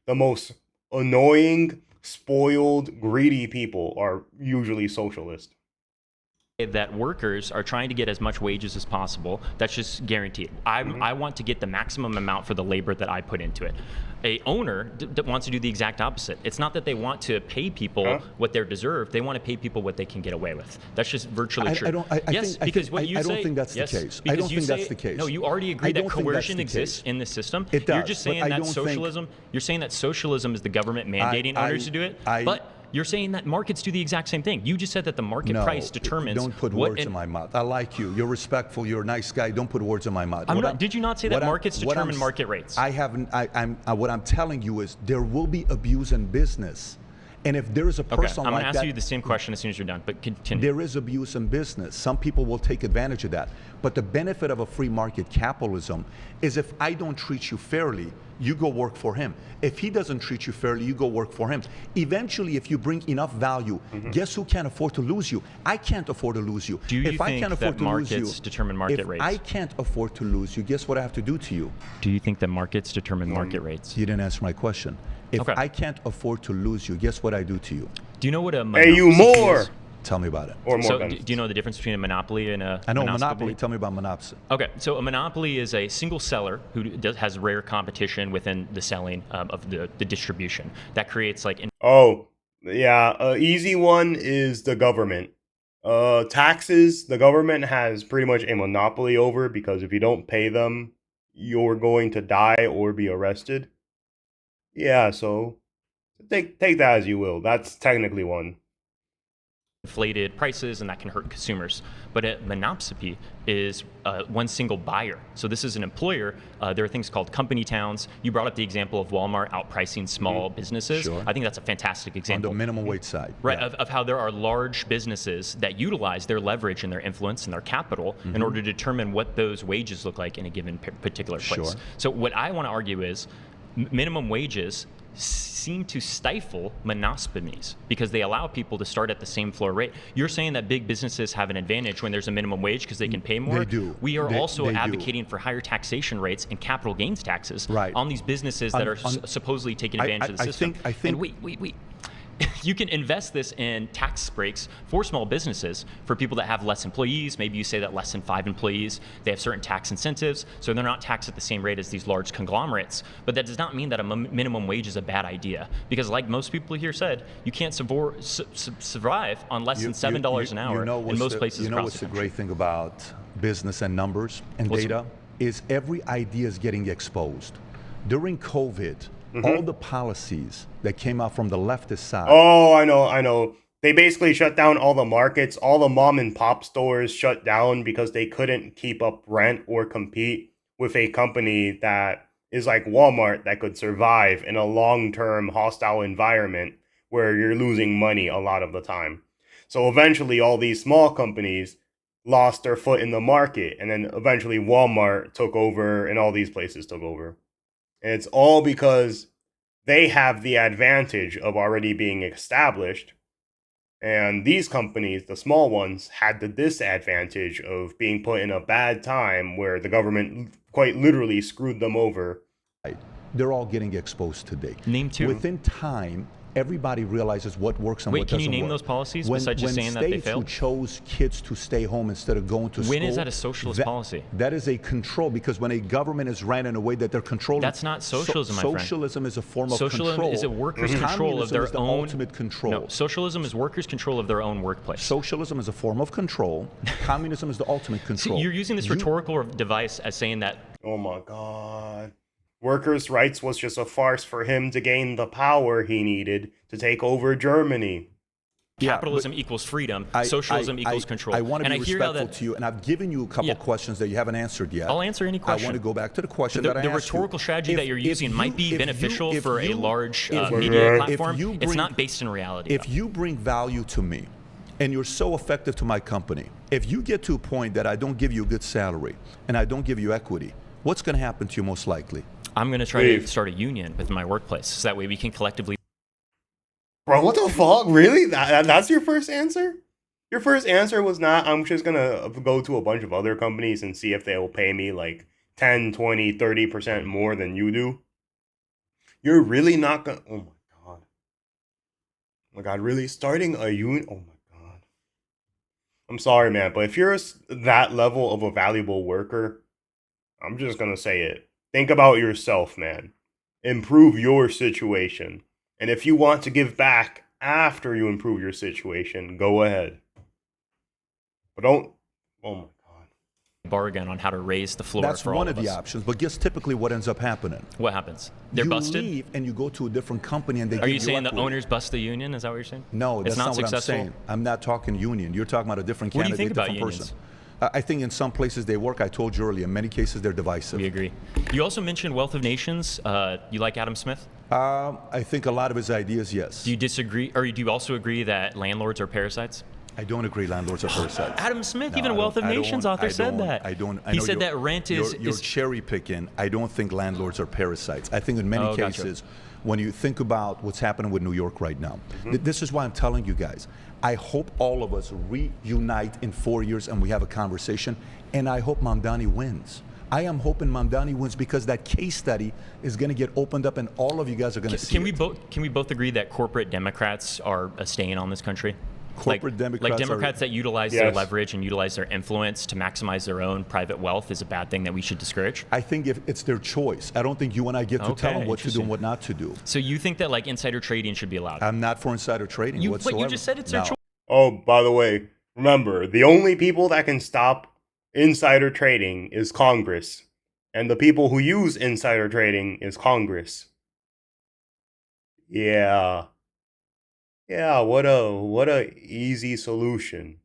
The most annoying, spoiled, greedy people are usually socialist. That workers are trying to get as much wages as possible. That's just guaranteed. I want to get the maximum amount for the labor that I put into it. A owner wants to do the exact opposite. It's not that they want to pay people what they're deserved. They want to pay people what they can get away with. That's just virtually true. I don't think that's the case. No, you already agree that coercion exists in the system. It does. You're just saying that socialism. You're saying that socialism is the government mandating owners to do it. But you're saying that markets do the exact same thing. You just said that the market price determines. Don't put words in my mouth. I like you. You're respectful. You're a nice guy. Don't put words in my mouth. Did you not say that markets determine market rates? I haven't. What I'm telling you is there will be abuse in business. And if there is a person like that... I'm going to ask you the same question as soon as you're done, but continue. There is abuse in business. Some people will take advantage of that. But the benefit of a free market capitalism is if I don't treat you fairly, you go work for him. If he doesn't treat you fairly, you go work for him. Eventually, if you bring enough value, guess who can't afford to lose you? I can't afford to lose you. Do you think that markets determine market rates? If I can't afford to lose you, guess what I have to do to you? Do you think that markets determine market rates? You didn't answer my question. If I can't afford to lose you, guess what I do to you? Do you know what a pay you more? Tell me about it. Or more. So do you know the difference between a monopoly and a I know monopoly? monopoly. Tell me about monopoly. Okay, so a monopoly is a single seller who has rare competition within the selling of the distribution. That creates like... easy one is the government. Taxes, the government has pretty much a monopoly over because if you don't pay them, you're going to die or be arrested. Yeah, so take that as you will. That's technically one. Inflated prices, and that can hurt consumers. But a monopsony is one single buyer. So this is an employer. There are things called company towns. You brought up the example of Walmart outpricing small businesses. Sure. I think that's a fantastic example. On the minimum wage side. Right, of how there are large businesses that utilize their leverage and their influence and their capital in order to determine what those wages look like in a given particular place. Sure. So what I want to argue is, minimum wages seem to stifle monosponies because they allow people to start at the same floor rate. You're saying that big businesses have an advantage when there's a minimum wage because they can pay more? They do. We are also They do. advocating for higher taxation rates and capital gains taxes Right. on these businesses that are supposedly taking advantage of the system. I think and wait. You can invest this in tax breaks for small businesses for people that have less employees. Maybe you say that less than 5 employees, they have certain tax incentives, so they're not taxed at the same rate as these large conglomerates. But that does not mean that a minimum wage is a bad idea, because like most people here said, you can't survive on less than $7 an hour in most places You know across what's the the country. great thing about business and numbers and data is every idea is getting exposed. During COVID, all the policies that came out from the leftist side. Oh, I know. They basically shut down all the markets. All the mom and pop stores shut down because they couldn't keep up rent or compete with a company that is like Walmart that could survive in a long-term hostile environment where you're losing money a lot of the time. So eventually all these small companies lost their foot in the market, and then eventually Walmart took over and all these places took over. And it's all because they have the advantage of already being established. And these companies, the small ones, had the disadvantage of being put in a bad time where the government quite literally screwed them over. They're all getting exposed today. Name 2. Within time, everybody realizes what works and Wait, what can doesn't you work. name those policies besides just saying that they When states who failed? chose kids to stay home instead of going to school. When is that a socialist policy? That is a control, because when a government is ran in a way that they're controlling. That's not socialism, my friend. Socialism is a form of Socialism control. is a workers' control of Communism their is the own ultimate control. No, socialism is workers' control of their own workplace. Socialism is a form of control. Communism is the ultimate control. See, you're using this rhetorical device as saying that. Oh my God. Workers' rights was just a farce for him to gain the power he needed to take over Germany. Capitalism equals freedom. Socialism equals control. I want to and be I hear respectful that, to you, and I've given you a couple questions that you haven't answered yet. I'll answer any question. I want to go back to the question the that I asked rhetorical you. strategy that you're using might be beneficial for a large if media you platform. It's bring- not based in reality. If you bring value to me, and you're so effective to my company, if you get to a point that I don't give you a good salary and I don't give you equity, what's going to happen to you most likely? I'm going to try to start a union with my workplace, so that way we can collectively. Bro, what the fuck? Really? That's your first answer? Your first answer was not, I'm just going to go to a bunch of other companies and see if they will pay me like 10, 20, 30% more than you do? You're really not going to... Oh my God. Oh my God, really? Starting a union? Oh my God. I'm sorry, man, but if you're that level of a valuable worker, I'm just going to say it. Think about yourself, man. Improve your situation. And if you want to give back after you improve your situation, go ahead. But don't... Oh my God. Bargain on how to raise the floor That's for all one of of the us. options, but guess typically what ends up happening? What happens? They're you busted? leave and you go to a different company and they Are give you saying the equity. owners bust the union? Is that what you're saying? No, that's it's not what successful? I'm saying. I'm not talking union. You're talking about a different What do you candidate, think about different unions? person. I think in some places they work. I told you earlier, in many cases they're divisive. We agree. You also mentioned Wealth of Nations. You like Adam Smith? I think a lot of his ideas, yes. Do you disagree, or do you also agree that landlords are parasites? I don't agree landlords are parasites. Adam Smith, No, even I Wealth of don't- I Nations don't- author, I said don't- that. I don't. I He know said you're- that rent you're is cherry picking. I don't think landlords are parasites. I think in many Oh, gotcha. cases, when you think about what's happening with New York right now, this is why I'm telling you guys. I hope all of us reunite in 4 years and we have a conversation. And I hope Mamdani wins. I am hoping Mamdani wins because that case study is going to get opened up and all of you guys are going to see Can it. we both agree that corporate Democrats are a stain on this country? Corporate Democrats like Democrats are- that utilize their Yes. leverage and utilize their influence to maximize their own private wealth is a bad thing that we should discourage? I think if it's their choice. I don't think you and I get to tell Okay, them what to do interesting. and what not to do. So you think that like insider trading should be allowed? I'm not for insider trading But whatsoever. you just said it's their No. choice. Oh, by the way, remember, the only people that can stop insider trading is Congress. And the people who use insider trading is Congress. Yeah. Yeah, what a easy solution.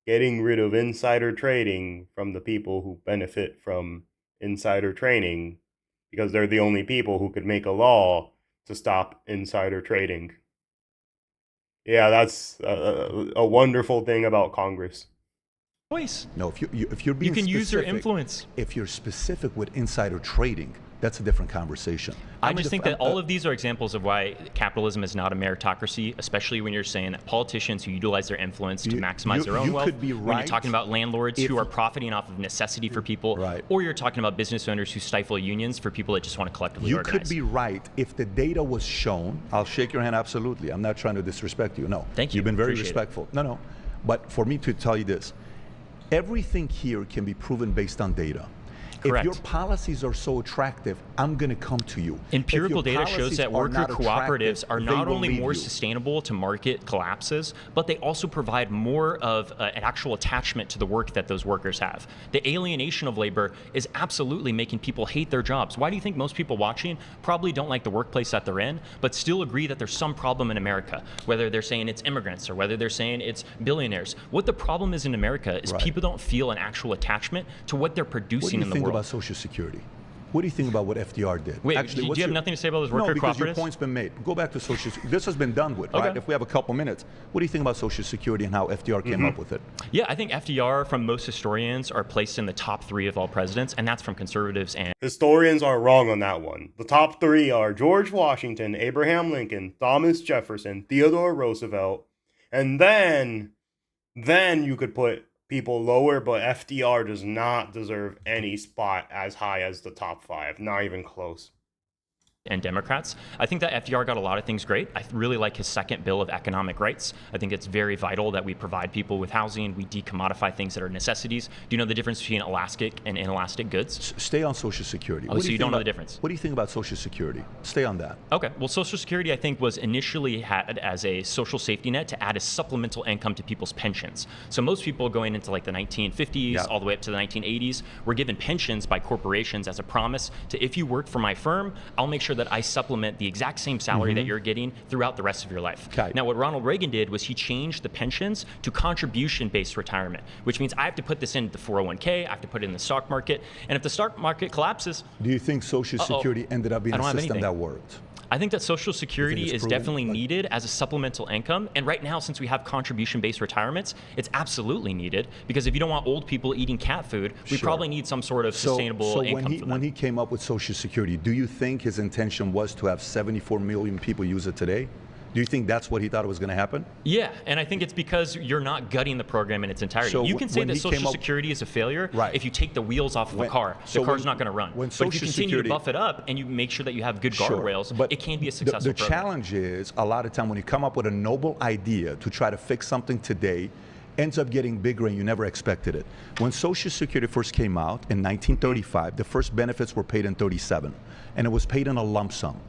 Getting rid of insider trading from the people who benefit from insider trading because they're the only people who could make a law to stop insider trading. Yeah, that's a wonderful thing about Congress. choice. No, if you're being you can use your specific, influence. If you're specific with insider trading, that's a different conversation. I just think that all of these are examples of why capitalism is not a meritocracy, especially when you're saying that politicians who utilize their influence to maximize their own wealth, could be when right you're talking about landlords who are profiting off of necessity for people, or you're talking about business owners who stifle unions for people that just want to collectively organize. You could be right if the data was shown. I'll shake your hand, absolutely. I'm not trying to disrespect you. No. Thank you. You've been very Appreciate respectful. No. But for me to tell you this, everything here can be proven based on data. Correct. If your policies are so attractive, I'm going to come to you. Empirical data shows that worker cooperatives are not only more you. sustainable to market collapses, but they also provide more of an actual attachment to the work that those workers have. The alienation of labor is absolutely making people hate their jobs. Why do you think most people watching probably don't like the workplace that they're in, but still agree that there's some problem in America, whether they're saying it's immigrants or whether they're saying it's billionaires? What the problem is in America is people don't feel an actual attachment to what they're producing in the world. About Social Security? What do you think about what FDR did? Wait, do you have nothing to say about those worker cooperatives? No, because your point's been made. Go back to Social Security. This has been done with, right? If we have a couple minutes. What do you think about Social Security and how FDR came up with it? Yeah, I think FDR, from most historians, are placed in the top 3 of all presidents, and that's from conservatives and... Historians are wrong on that one. The top 3 are George Washington, Abraham Lincoln, Thomas Jefferson, Theodore Roosevelt, and then you could put people lower, but FDR does not deserve any spot as high as the top 5, not even close. And Democrats. I think that FDR got a lot of things great. I really like his second bill of economic rights. I think it's very vital that we provide people with housing, we decommodify things that are necessities. Do you know the difference between elastic and inelastic goods? Stay on Social Security. Oh, so you don't know the difference? What do you think about Social Security? Stay on that. Okay. Well, Social Security, I think, was initially had as a social safety net to add a supplemental income to people's pensions. So most people going into like the 1950s all the way up to the 1980s were given pensions by corporations as a promise to, if you work for my firm, I'll make sure that I supplement the exact same salary that you're getting throughout the rest of your life. Okay. Now, what Ronald Reagan did was he changed the pensions to contribution-based retirement, which means I have to put this in the 401k, I have to put it in the stock market, and if the stock market collapses... Do you think Social Security ended up being a system that worked? I think that Social Security is definitely needed as a supplemental income. And right now, since we have contribution-based retirements, it's absolutely needed, because if you don't want old people eating cat food, we probably need some sort of sustainable income for them. When he came up with Social Security, do you think his intention was to have 74 million people use it today? Do you think that's what he thought was going to happen? Yeah, and I think it's because you're not gutting the program in its entirety. So you can say that Social Security is a failure if you take the wheels off of a car. The car's not going to run. But if you continue to buff it up and you make sure that you have good guardrails, it can be a successful program. The challenge is, a lot of time when you come up with a noble idea to try to fix something today, ends up getting bigger and you never expected it. When Social Security first came out in 1935, the first benefits were paid in 1937, and it was paid in a lump sum.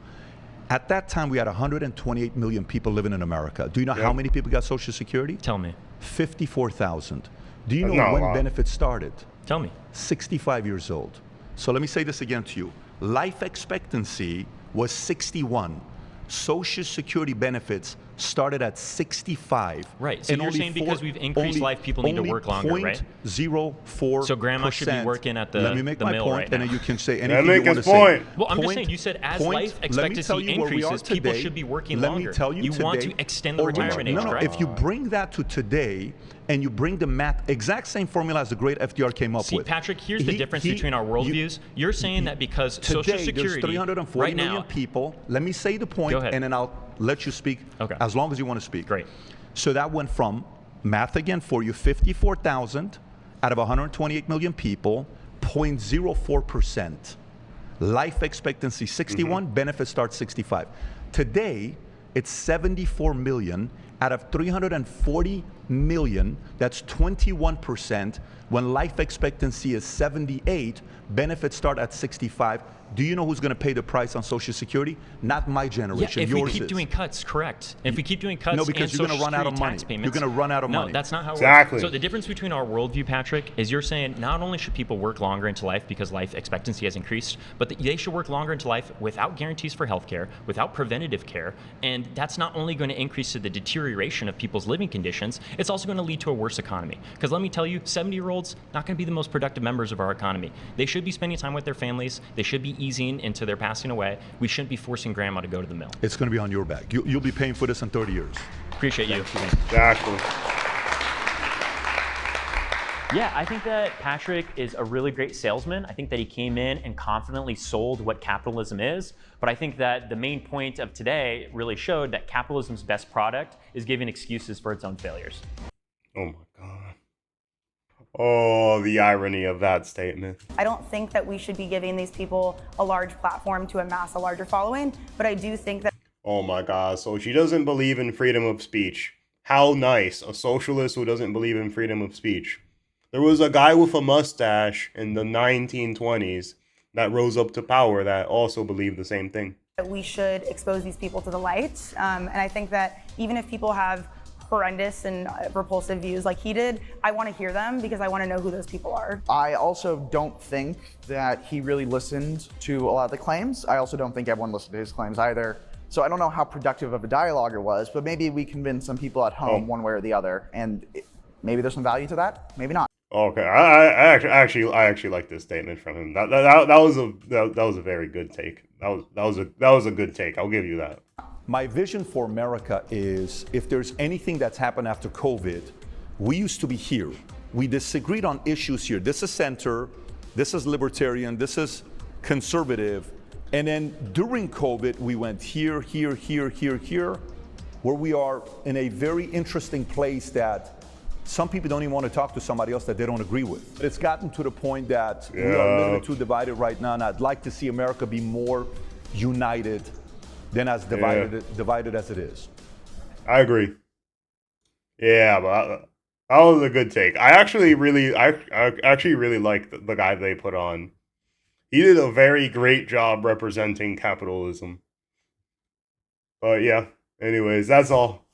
At that time, we had 128 million people living in America. Do you know how many people got Social Security? Tell me. 54,000. Do you know when benefits started? Tell me. 65 years old. So let me say this again to you. Life expectancy was 61. Social Security benefits started at 65. Right. So you're saying because we've increased life, people need to work longer, right? 0.04%. So grandma should be working at the mill right now. Let me make my point, and then you can say anything you want to say. Well, I'm just saying, you said as life expectancy increases, people should be working longer. Let me tell you today. You want to extend the retirement age, No, right? if you bring that to today, and you bring the math, exact same formula as the great FDR came up with. See, Patrick, here's the difference between our worldviews. You're saying that because Social Security, there's 340 million people. Let me say the point, and then I'll let you speak as long as you want to speak. Great. So that went from, math again for you, 54,000 out of 128 million people, 0.04%. Life expectancy 61, benefits start 65. Today, it's 74 million out of 340 million, that's 21%. When life expectancy is 78, benefits start at 65. Do you know who's going to pay the price on Social Security? Not my generation. Yeah, if yours we keep doing cuts, correct. If we keep doing cuts, no, because you're going to run out of money. You're going to run out of money. No, that's not how it works. So the difference between our worldview, Patrick, is you're saying not only should people work longer into life because life expectancy has increased, but they should work longer into life without guarantees for health care, without preventative care, and that's not only going to increase the deterioration of people's living conditions, it's also going to lead to a worse economy. Because let me tell you, 70-year-olds not going to be the most productive members of our economy. They should be spending time with their families. They should be easing into their passing away. We shouldn't be forcing grandma to go to the mill. It's going to be on your back. You'll be paying for this in 30 years. Appreciate you. Exactly. Yeah, I think that Patrick is a really great salesman. I think that he came in and confidently sold what capitalism is. But I think that the main point of today really showed that capitalism's best product is giving excuses for its own failures. Oh my God. Oh, the irony of that statement. I don't think that we should be giving these people a large platform to amass a larger following, but I do think that. Oh my God. So she doesn't believe in freedom of speech. How nice. A socialist who doesn't believe in freedom of speech. There was a guy with a mustache in the 1920s that rose up to power that also believed the same thing. We should expose these people to the light. And I think that even if people have horrendous and repulsive views like he did, I want to hear them because I want to know who those people are. I also don't think that he really listened to a lot of the claims. I also don't think everyone listened to his claims either. So I don't know how productive of a dialogue it was, but maybe we convinced some people at home one way or the other, and maybe there's some value to that, maybe not. Okay, I actually like this statement from him. That was a very good take. That was a good take. I'll give you that. My vision for America is, if there's anything that's happened after COVID, we used to be here. We disagreed on issues here. This is center, this is libertarian, this is conservative. And then during COVID, we went here, where we are in a very interesting place that some people don't even want to talk to somebody else that they don't agree with. It's gotten to the point that we are a little bit too divided right now, and I'd like to see America be more united than as divided as it is. I agree. Yeah, but that was a good take. I actually really like the guy they put on. He did a very great job representing capitalism. But yeah, anyways, that's all.